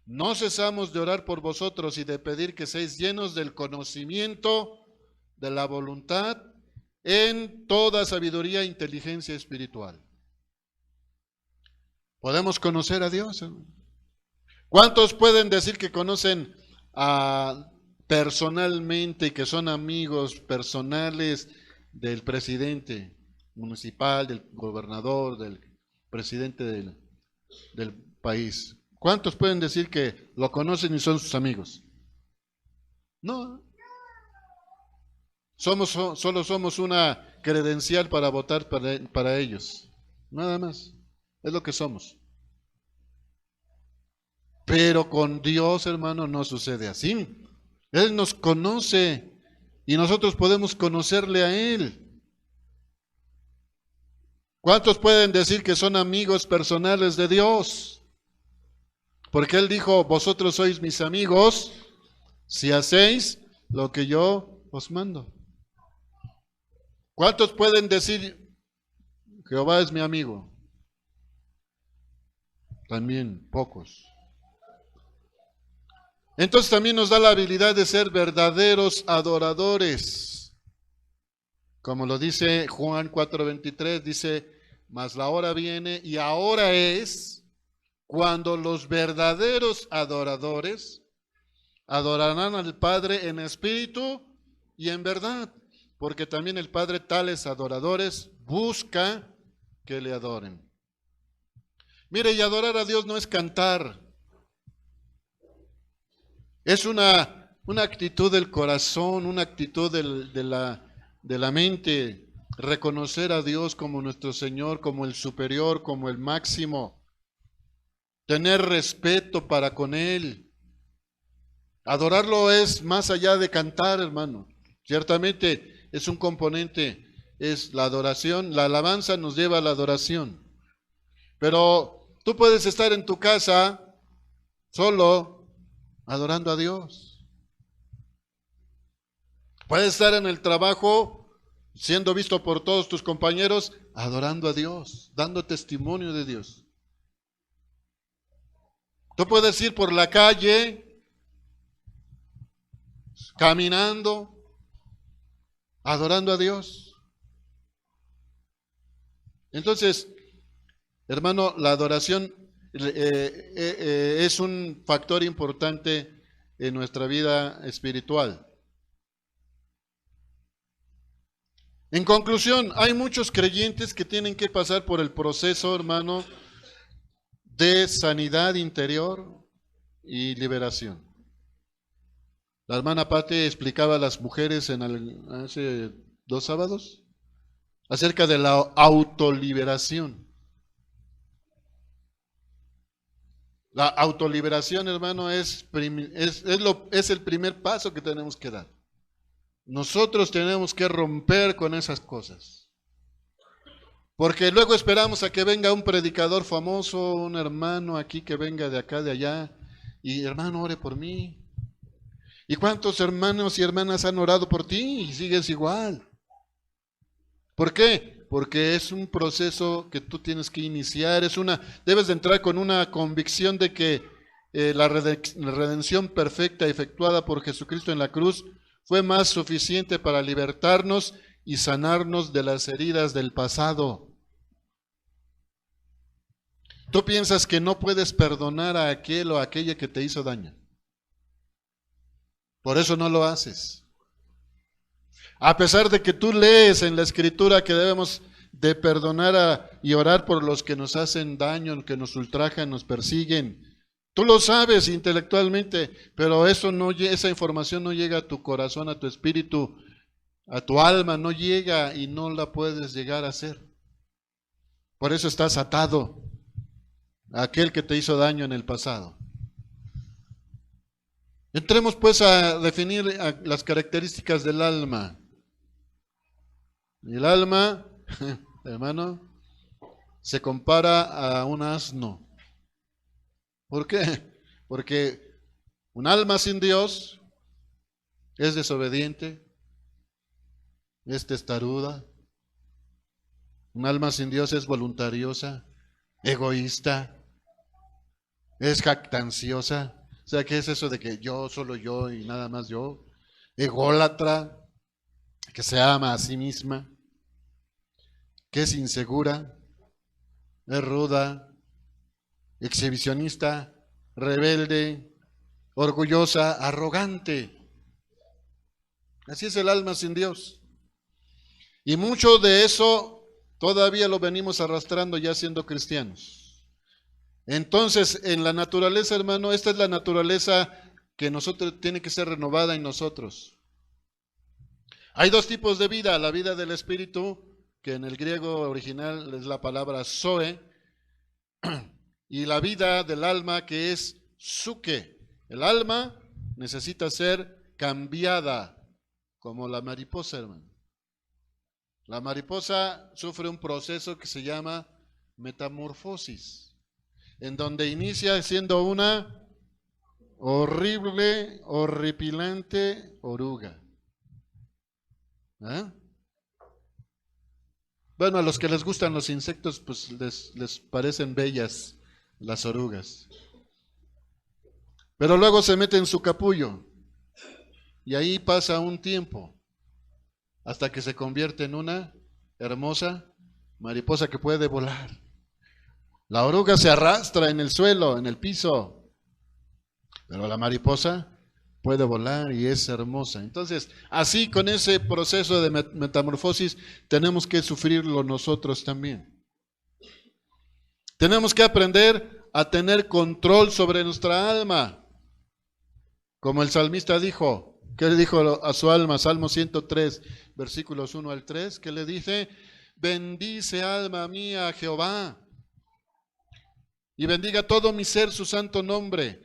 no cesamos de orar por vosotros y de pedir que seáis llenos del conocimiento de la voluntad en toda sabiduría e inteligencia espiritual. ¿Podemos conocer a Dios? ¿Cuántos pueden decir que conocen personalmente, que son amigos personales del presidente municipal, del gobernador, del presidente del país? ¿Cuántos pueden decir que lo conocen y son sus amigos? No. Solo somos una credencial para votar para ellos. Nada más. Es lo que somos. Pero con Dios, hermano, no sucede así. Él nos conoce y nosotros podemos conocerle a Él. ¿Cuántos pueden decir que son amigos personales de Dios? Porque Él dijo, vosotros sois mis amigos si hacéis lo que yo os mando. ¿Cuántos pueden decir, Jehová es mi amigo? También pocos. Entonces también nos da la habilidad de ser verdaderos adoradores. Como lo dice Juan 4:23, dice, mas la hora viene y ahora es cuando los verdaderos adoradores adorarán al Padre en espíritu y en verdad, porque también el Padre tales adoradores busca que le adoren. Mire, y adorar a Dios no es cantar. Es una actitud del corazón, una actitud de la mente, reconocer a Dios como nuestro Señor, como el superior, como el máximo, tener respeto para con Él. Adorarlo es más allá de cantar, hermano. Ciertamente es un componente, es la adoración, la alabanza nos lleva a la adoración. Pero tú puedes estar en tu casa solo, adorando a Dios. Puedes estar en el trabajo, siendo visto por todos tus compañeros, adorando a Dios, dando testimonio de Dios. Tú puedes ir por la calle, caminando, adorando a Dios. Entonces, hermano, la adoración es un factor importante en nuestra vida espiritual. En conclusión, hay muchos creyentes que tienen que pasar por el proceso, hermano, de sanidad interior y liberación. La hermana Pati explicaba a las mujeres hace 2 sábados acerca de la autoliberación. La autoliberación, hermano, es el primer paso que tenemos que dar. Nosotros tenemos que romper con esas cosas. Porque luego esperamos a que venga un predicador famoso, un hermano aquí que venga de acá, de allá, y hermano, ore por mí. ¿Y cuántos hermanos y hermanas han orado por ti y sigues igual? ¿Por qué? Porque es un proceso que tú tienes que iniciar, debes de entrar con una convicción de que la redención perfecta efectuada por Jesucristo en la cruz fue más suficiente para libertarnos y sanarnos de las heridas del pasado. Tú piensas que no puedes perdonar a aquel o a aquella que te hizo daño. Por eso no lo haces. A pesar de que tú lees en la Escritura que debemos de perdonar y orar por los que nos hacen daño, que nos ultrajan, nos persiguen. Tú lo sabes intelectualmente, pero esa información no llega a tu corazón, a tu espíritu, a tu alma, no llega y no la puedes llegar a hacer. Por eso estás atado a aquel que te hizo daño en el pasado. Entremos pues a definir las características del alma. El alma, hermano, se compara a un asno. ¿Por qué? Porque un alma sin Dios es desobediente, es testaruda. Un alma sin Dios es voluntariosa, egoísta, es jactanciosa. O sea, ¿qué es eso de que yo, solo yo y nada más yo? Ególatra, que se ama a sí misma, que es insegura, es ruda, exhibicionista, rebelde, orgullosa, arrogante. Así es el alma sin Dios. Y mucho de eso todavía lo venimos arrastrando ya siendo cristianos. Entonces, en la naturaleza, hermano, esta es la naturaleza que nosotros tiene que ser renovada en nosotros. Hay dos tipos de vida: la vida del espíritu, que en el griego original es la palabra zoe, y la vida del alma, que es psuke. El alma necesita ser cambiada, como la mariposa, hermano. La mariposa sufre un proceso que se llama metamorfosis, en donde inicia siendo una horrible, horripilante oruga. ¿Eh? Bueno, a los que les gustan los insectos, pues les parecen bellas las orugas. Pero luego se mete en su capullo y ahí pasa un tiempo hasta que se convierte en una hermosa mariposa que puede volar. La oruga se arrastra en el suelo, en el piso, pero la mariposa puede volar y es hermosa. Entonces, así con ese proceso de metamorfosis tenemos que sufrirlo nosotros también. Tenemos que aprender a tener control sobre nuestra alma. Como el salmista dijo, ¿qué le dijo a su alma? Salmo 103, versículos 1 al 3, que le dice: bendice alma mía a Jehová, y bendiga todo mi ser su santo nombre.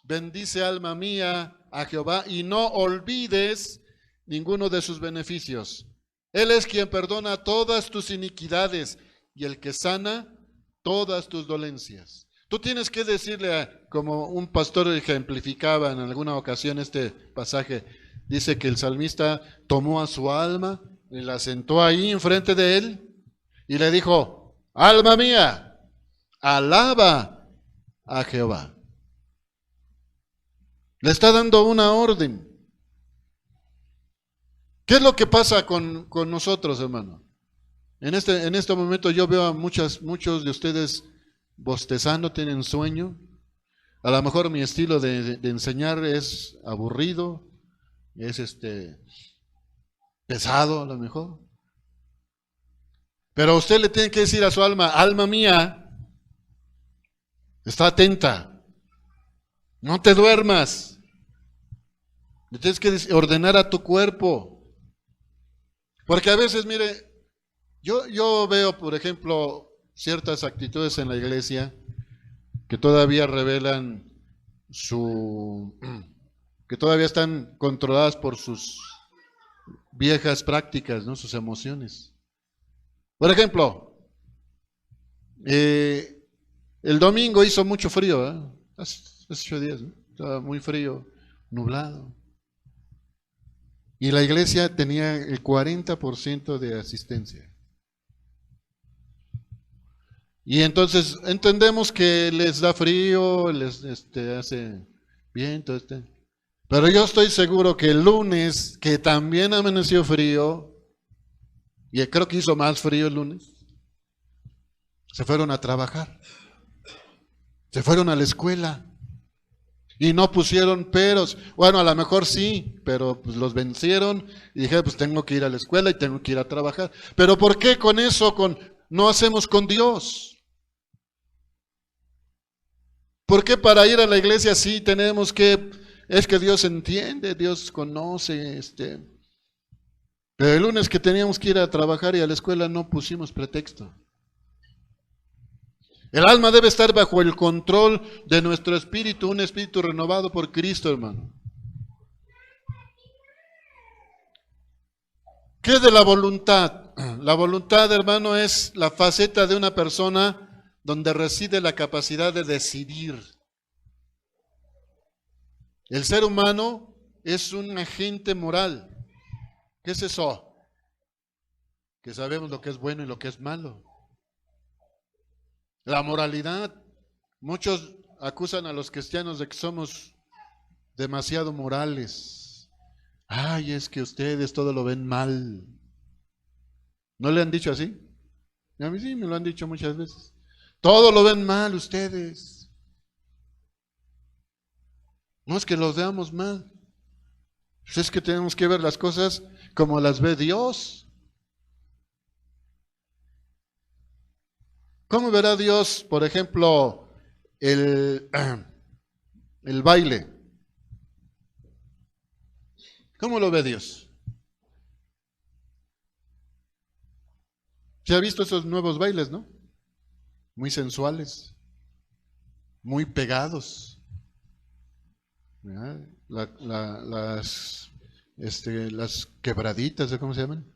Bendice alma mía a Jehová, y no olvides ninguno de sus beneficios. Él es quien perdona todas tus iniquidades y el que sana todas tus dolencias. Tú tienes que decirle, como un pastor ejemplificaba en alguna ocasión este pasaje, dice que el salmista tomó a su alma y la sentó ahí enfrente de él y le dijo: alma mía, alaba a Jehová. Le está dando una orden. ¿Qué es lo que pasa con nosotros, hermano? En este momento yo veo a muchos de ustedes bostezando, tienen sueño. A lo mejor mi estilo de enseñar es aburrido, es pesado a lo mejor. Pero usted le tiene que decir a su alma: alma mía, está atenta, no te duermas. Le tienes que ordenar a tu cuerpo. Porque a veces, mire, yo veo, por ejemplo, ciertas actitudes en la iglesia que todavía revelan que todavía están controladas por sus viejas prácticas, ¿no? Sus emociones. Por ejemplo, el domingo hizo mucho frío, hace 8 días, ¿no? Estaba muy frío, nublado. Y la iglesia tenía el 40% de asistencia. Y entonces entendemos que les da frío, les hace viento, Pero yo estoy seguro que el lunes, que también amaneció frío, y creo que hizo más frío el lunes, se fueron a trabajar, se fueron a la escuela y no pusieron peros. Bueno, a lo mejor sí, pero pues los vencieron y dije, pues tengo que ir a la escuela y tengo que ir a trabajar. Pero ¿por qué con eso no hacemos con Dios? ¿Por qué para ir a la iglesia sí tenemos que, es que Dios entiende, Dios conoce, pero el lunes que teníamos que ir a trabajar y a la escuela no pusimos pretexto? El alma debe estar bajo el control de nuestro espíritu, un espíritu renovado por Cristo, hermano. ¿Qué de la voluntad? La voluntad, hermano, es la faceta de una persona donde reside la capacidad de decidir. El ser humano es un agente moral. ¿Qué es eso? Que sabemos lo que es bueno y lo que es malo. La moralidad. Muchos acusan a los cristianos de que somos demasiado morales. Ay, es que ustedes todo lo ven mal. ¿No le han dicho así? A mí sí me lo han dicho muchas veces. Todo lo ven mal ustedes. No es que los veamos mal. Pues es que tenemos que ver las cosas como las ve Dios. ¿Cómo verá Dios, por ejemplo, el baile? ¿Cómo lo ve Dios? ¿Se ha visto esos nuevos bailes, no? Muy sensuales, muy pegados. Las quebraditas, ¿cómo se llaman?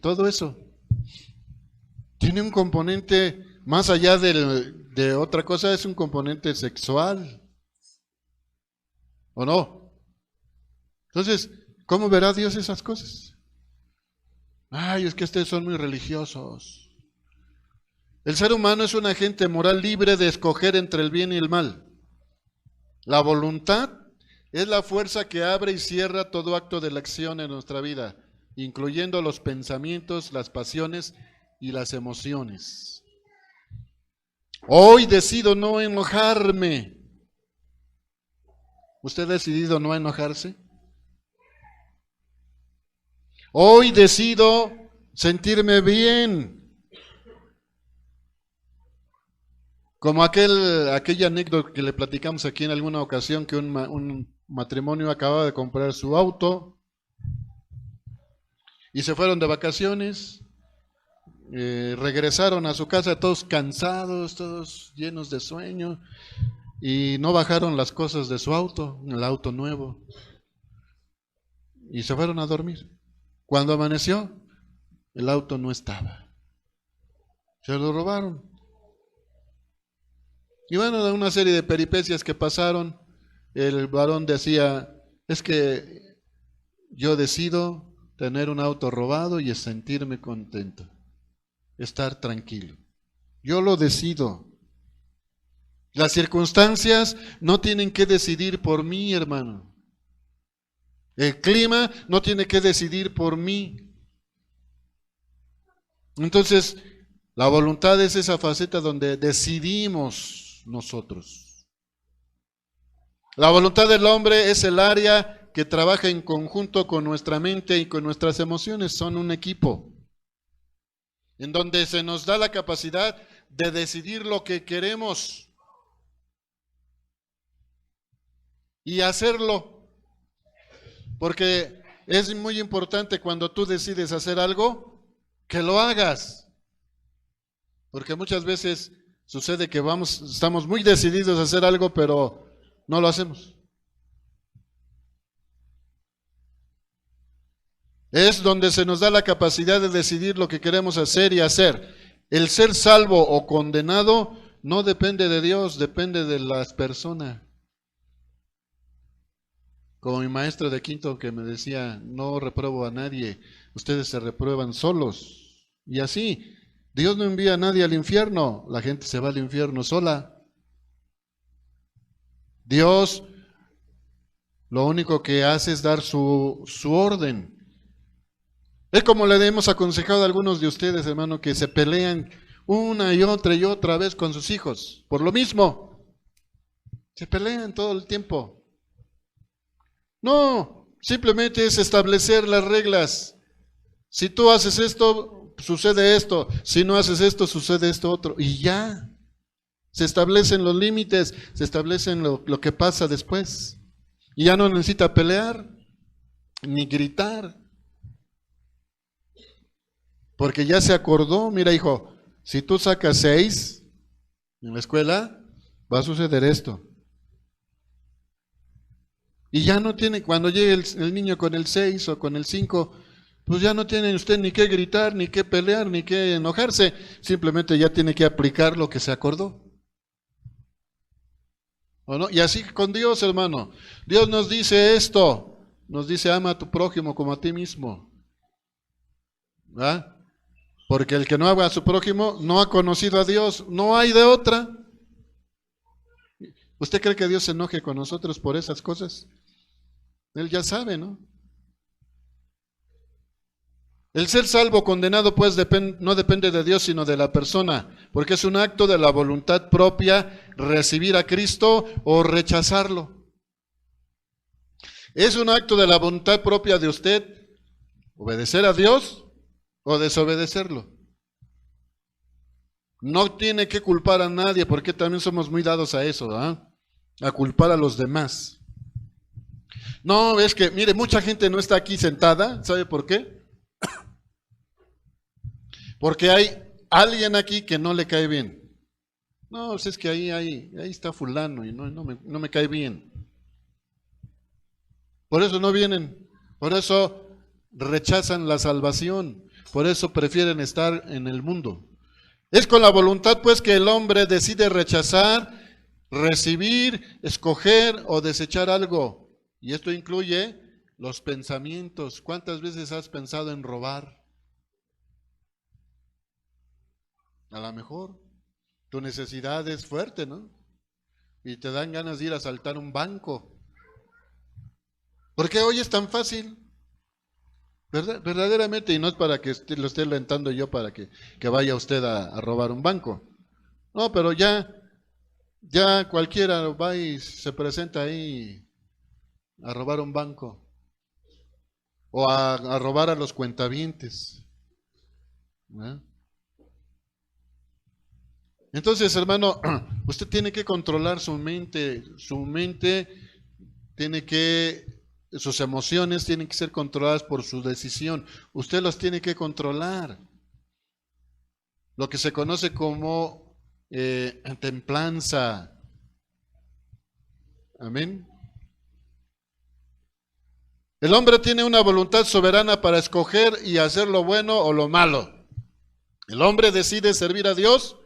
Todo eso tiene un componente, más allá de otra cosa, es un componente sexual. ¿O no? Entonces, ¿cómo verá Dios esas cosas? Ay, es que ustedes son muy religiosos. El ser humano es un agente moral libre de escoger entre el bien y el mal. La voluntad es la fuerza que abre y cierra todo acto de la acción en nuestra vida, incluyendo los pensamientos, las pasiones y las emociones. Hoy decido no enojarme. ¿Usted ha decidido no enojarse? Hoy decido sentirme bien. Como aquella anécdota que le platicamos aquí en alguna ocasión, que un matrimonio acababa de comprar su auto y se fueron de vacaciones, regresaron a su casa todos cansados, todos llenos de sueño, y no bajaron las cosas de su auto, el auto nuevo, y se fueron a dormir. Cuando amaneció, el auto no estaba. Se lo robaron. Y bueno, de una serie de peripecias que pasaron, el varón decía, es que yo decido tener un auto robado y sentirme contento, estar tranquilo. Yo lo decido. Las circunstancias no tienen que decidir por mí, hermano. El clima no tiene que decidir por mí. Entonces, la voluntad es esa faceta donde decidimos nosotros. La voluntad del hombre es el área que trabaja en conjunto con nuestra mente y con nuestras emociones. Son un equipo en donde se nos da la capacidad de decidir lo que queremos y hacerlo. Porque es muy importante cuando tú decides hacer algo, que lo hagas. Porque muchas veces sucede que estamos muy decididos a hacer algo, pero no lo hacemos. Es donde se nos da la capacidad de decidir lo que queremos hacer y hacer. El ser salvo o condenado no depende de Dios, depende de las personas. Como mi maestro de quinto que me decía, no repruebo a nadie, ustedes se reprueban solos. Y así, Dios no envía a nadie al infierno, la gente se va al infierno sola. Dios lo único que hace es dar su orden. Es como le hemos aconsejado a algunos de ustedes, hermano, que se pelean una y otra vez con sus hijos, por lo mismo. Se pelean todo el tiempo. No, simplemente es establecer las reglas. Si tú haces esto, sucede esto. Si no haces esto, sucede esto otro. Y ya. Se establecen los límites, se establecen lo que pasa después. Y ya no necesita pelear, ni gritar. Porque ya se acordó, mira hijo, si tú sacas 6 en la escuela, va a suceder esto. Y ya no tiene, cuando llegue el niño con el 6 o con el 5, pues ya no tiene usted ni que gritar, ni que pelear, ni que enojarse. Simplemente ya tiene que aplicar lo que se acordó. ¿O no? Y así con Dios, hermano. Dios nos dice esto. Nos dice, ama a tu prójimo como a ti mismo. ¿Verdad? Porque el que no ama a su prójimo no ha conocido a Dios. No hay de otra. ¿Usted cree que Dios se enoje con nosotros por esas cosas? Él ya sabe, ¿no? El ser salvo o condenado, pues, no depende de Dios, sino de la persona, porque es un acto de la voluntad propia recibir a Cristo o rechazarlo. Es un acto de la voluntad propia de usted obedecer a Dios o desobedecerlo. No tiene que culpar a nadie, porque también somos muy dados a eso, ¿verdad? A culpar a los demás. No, es que, mire, mucha gente no está aquí sentada, ¿sabe por qué? Porque hay alguien aquí que no le cae bien. No, pues es que ahí está fulano y no me cae bien. Por eso no vienen, por eso rechazan la salvación, por eso prefieren estar en el mundo. Es con la voluntad pues que el hombre decide rechazar, recibir, escoger o desechar algo. Y esto incluye los pensamientos. ¿Cuántas veces has pensado en robar? A lo mejor tu necesidad es fuerte, ¿no? Y te dan ganas de ir a asaltar un banco. ¿Por qué hoy es tan fácil? Verdaderamente, y no es para que lo esté alentando yo para que vaya usted a robar un banco. No, pero ya cualquiera va y se presenta ahí a robar un banco. O a robar a los cuentavientes. ¿No? Entonces, hermano, usted tiene que controlar su mente tiene que, sus emociones tienen que ser controladas por su decisión. Usted las tiene que controlar. Lo que se conoce como templanza. Amén. El hombre tiene una voluntad soberana para escoger y hacer lo bueno o lo malo. El hombre decide servir a Dios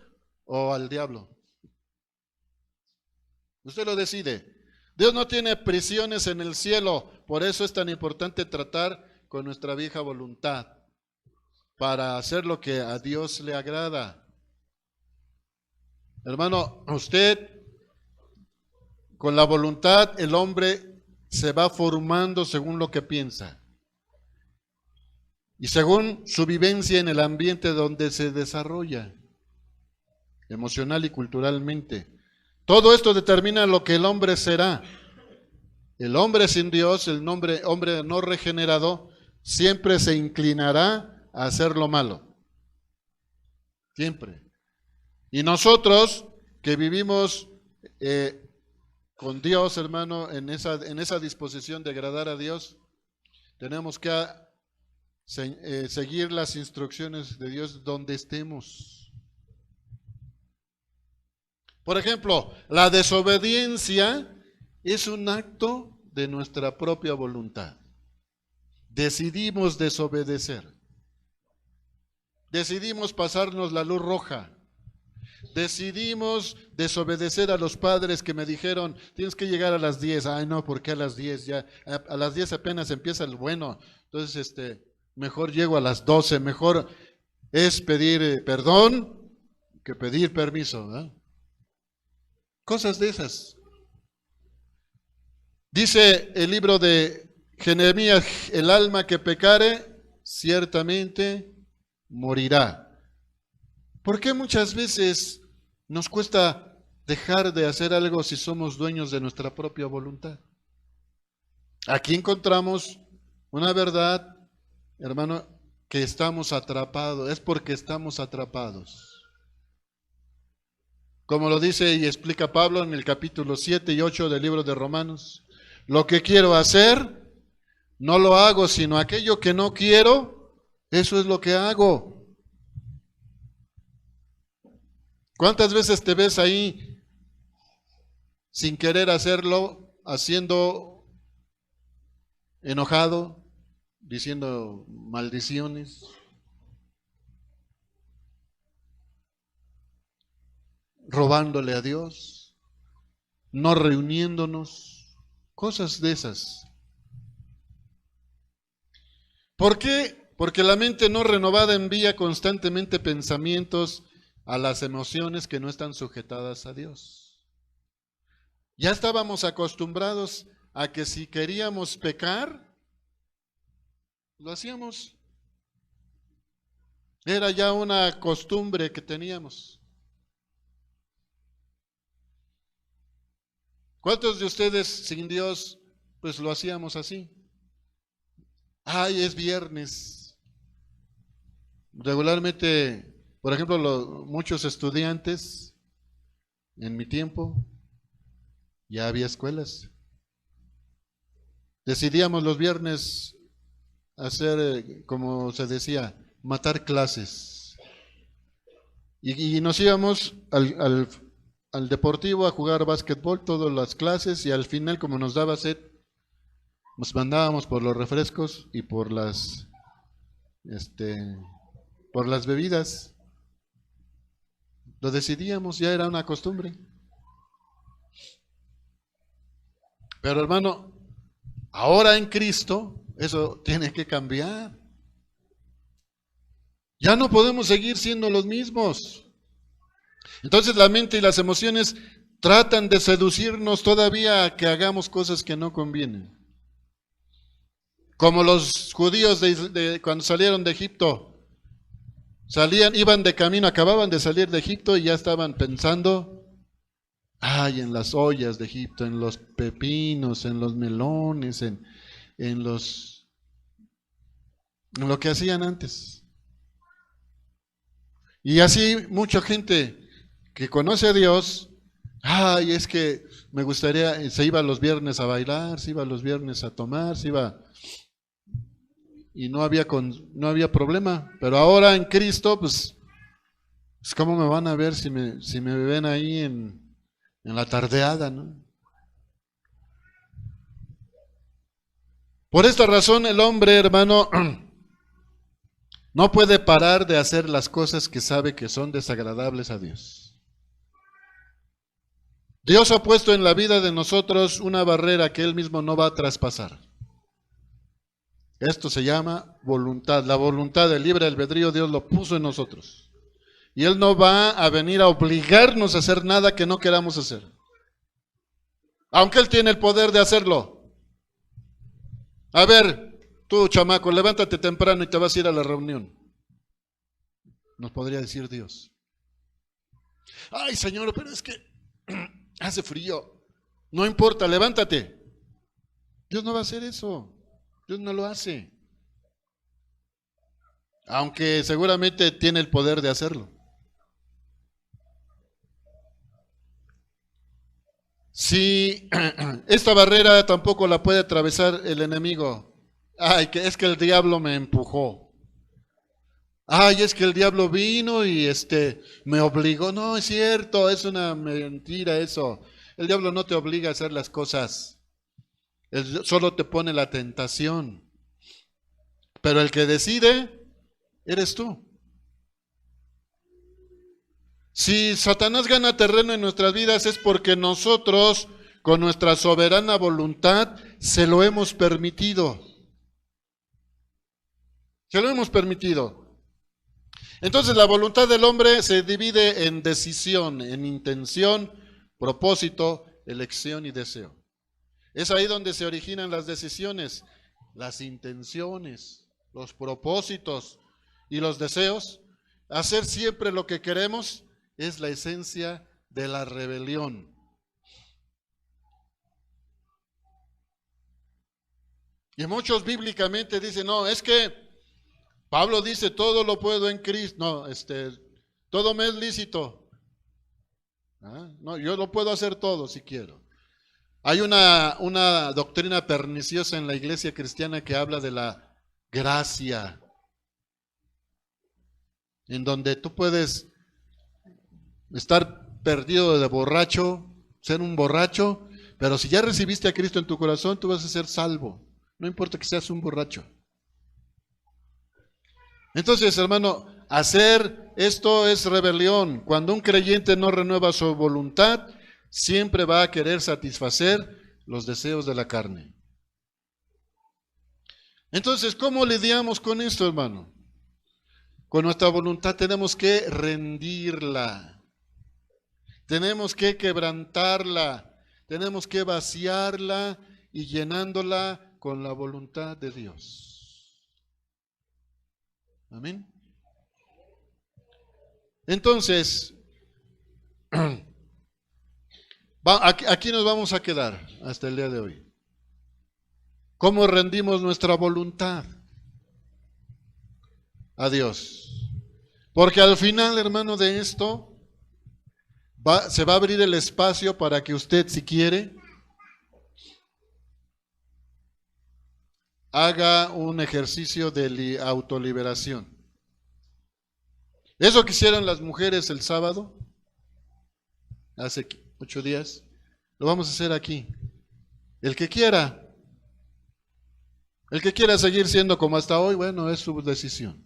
o al diablo. Usted lo decide. Dios no tiene prisiones en el cielo, por eso es tan importante tratar con nuestra vieja voluntad, para hacer lo que a Dios le agrada. Hermano, usted, con la voluntad, el hombre se va formando según lo que piensa y según su vivencia en el ambiente donde se desarrolla, emocional y culturalmente. Todo esto determina lo que el hombre será. El hombre sin Dios, el hombre no regenerado, siempre se inclinará a hacer lo malo. Siempre. Y nosotros que vivimos con Dios, hermano, en esa disposición de agradar a Dios, tenemos que seguir las instrucciones de Dios donde estemos. Por ejemplo, la desobediencia es un acto de nuestra propia voluntad. Decidimos desobedecer. Decidimos pasarnos la luz roja. Decidimos desobedecer a los padres que me dijeron, tienes que llegar a las 10. Ay, no, ¿por qué a las 10? Ya, a las 10 apenas empieza el bueno. Entonces, mejor llego a las 12, mejor. es pedir perdón que pedir permiso, ¿verdad? Cosas de esas. Dice el libro de Jeremías, el alma que pecare, ciertamente morirá. ¿Por qué muchas veces nos cuesta dejar de hacer algo si somos dueños de nuestra propia voluntad? Aquí encontramos una verdad, hermano, que estamos atrapados, es porque estamos atrapados. Como lo dice y explica Pablo en el capítulo 7 y 8 del libro de Romanos, lo que quiero hacer, no lo hago, sino aquello que no quiero, eso es lo que hago. ¿Cuántas veces te ves ahí sin querer hacerlo, haciendo enojado, diciendo maldiciones, robándole a Dios, no reuniéndonos, cosas de esas? ¿Por qué? Porque la mente no renovada envía constantemente pensamientos a las emociones que no están sujetadas a Dios. Ya estábamos acostumbrados a que si queríamos pecar, lo hacíamos. Era ya una costumbre que teníamos. ¿Cuántos de ustedes sin Dios, pues lo hacíamos así? Ay, es viernes. Regularmente, por ejemplo, muchos estudiantes, en mi tiempo, ya había escuelas. Decidíamos los viernes hacer, como se decía, matar clases. Y nos íbamos al deportivo a jugar básquetbol, todas las clases, y al final, como nos daba sed, nos mandábamos por los refrescos y por las bebidas. Lo decidíamos, ya era una costumbre. Pero hermano, ahora en Cristo, eso tiene que cambiar. Ya no podemos seguir siendo los mismos. Entonces la mente y las emociones tratan de seducirnos todavía a que hagamos cosas que no convienen. Como los judíos cuando salieron de Egipto, iban de camino, acababan de salir de Egipto y ya estaban pensando, ay, en las ollas de Egipto, en los pepinos, en los melones, en lo que hacían antes. Y así mucha gente que conoce a Dios, ay, es que me gustaría, se iba los viernes a bailar, se iba los viernes a tomar, se iba, y no había problema. Pero ahora en Cristo, pues ¿cómo me van a ver si me ven ahí en la tardeada, ¿no? Por esta razón el hombre, hermano, no puede parar de hacer las cosas que sabe que son desagradables a Dios. Dios ha puesto en la vida de nosotros una barrera que Él mismo no va a traspasar. Esto se llama voluntad. La voluntad del libre albedrío Dios lo puso en nosotros. Y Él no va a venir a obligarnos a hacer nada que no queramos hacer. Aunque Él tiene el poder de hacerlo. A ver, tú chamaco, levántate temprano y te vas a ir a la reunión. Nos podría decir Dios. Ay, Señor, pero es que hace frío. No importa, levántate. Dios no va a hacer eso. Dios no lo hace. Aunque seguramente tiene el poder de hacerlo. Si esta barrera tampoco la puede atravesar el enemigo. Ay, que es que el diablo me empujó. Ay, es que el diablo vino y me obligó. No, es cierto, es una mentira eso. El diablo no te obliga a hacer las cosas. Él solo te pone la tentación. Pero el que decide eres tú. Si Satanás gana terreno en nuestras vidas es porque nosotros, con nuestra soberana voluntad, se lo hemos permitido. Se lo hemos permitido. Entonces la voluntad del hombre se divide en decisión, en intención, propósito, elección y deseo. Es ahí donde se originan las decisiones, las intenciones, los propósitos y los deseos. Hacer siempre lo que queremos es la esencia de la rebelión. Y muchos bíblicamente dicen, no, es que Pablo dice, todo lo puedo en Cristo. No, todo me es lícito. No, yo lo puedo hacer todo si quiero. Hay una doctrina perniciosa en la iglesia cristiana que habla de la gracia, en donde tú puedes estar perdido de borracho, ser un borracho, pero si ya recibiste a Cristo en tu corazón, tú vas a ser salvo. No importa que seas un borracho. Entonces, hermano, hacer esto es rebelión. Cuando un creyente no renueva su voluntad, siempre va a querer satisfacer los deseos de la carne. Entonces, ¿cómo lidiamos con esto, hermano? Con nuestra voluntad tenemos que rendirla. Tenemos que quebrantarla. Tenemos que vaciarla y llenándola con la voluntad de Dios. Amén. Entonces, aquí nos vamos a quedar hasta el día de hoy. ¿Cómo rendimos nuestra voluntad a Dios? Porque al final, hermano, de esto, se va a abrir el espacio para que usted, si quiere, haga un ejercicio de autoliberación. Eso que hicieron las mujeres el sábado, hace 8 días, lo vamos a hacer aquí. El que quiera seguir siendo como hasta hoy, bueno, es su decisión.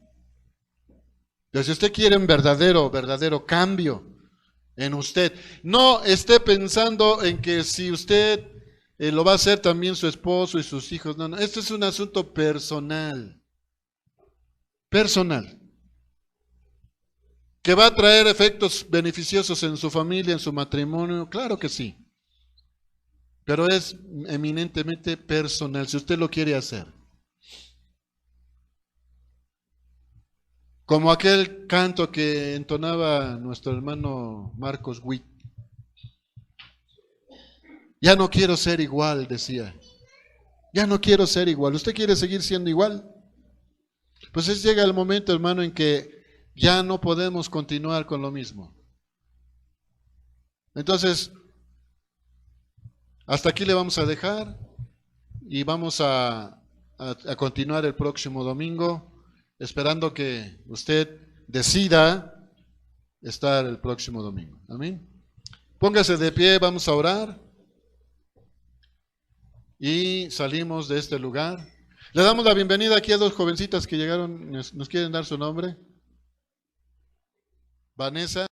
Pero si usted quiere un verdadero cambio en usted, no esté pensando en que si usted lo va a hacer también su esposo y sus hijos. No, esto es un asunto personal. Personal. ¿Que va a traer efectos beneficiosos en su familia, en su matrimonio? Claro que sí. Pero es eminentemente personal, si usted lo quiere hacer. Como aquel canto que entonaba nuestro hermano Marcos Witt. Ya no quiero ser igual, decía. Ya no quiero ser igual. ¿Usted quiere seguir siendo igual? Pues llega el momento, hermano, en que ya no podemos continuar con lo mismo. Entonces, hasta aquí le vamos a dejar y vamos a continuar el próximo domingo, esperando que usted decida estar el próximo domingo. Amén. Póngase de pie, vamos a orar y salimos de este lugar. Le damos la bienvenida aquí a 2 jovencitas que llegaron, nos quieren dar su nombre. Vanessa.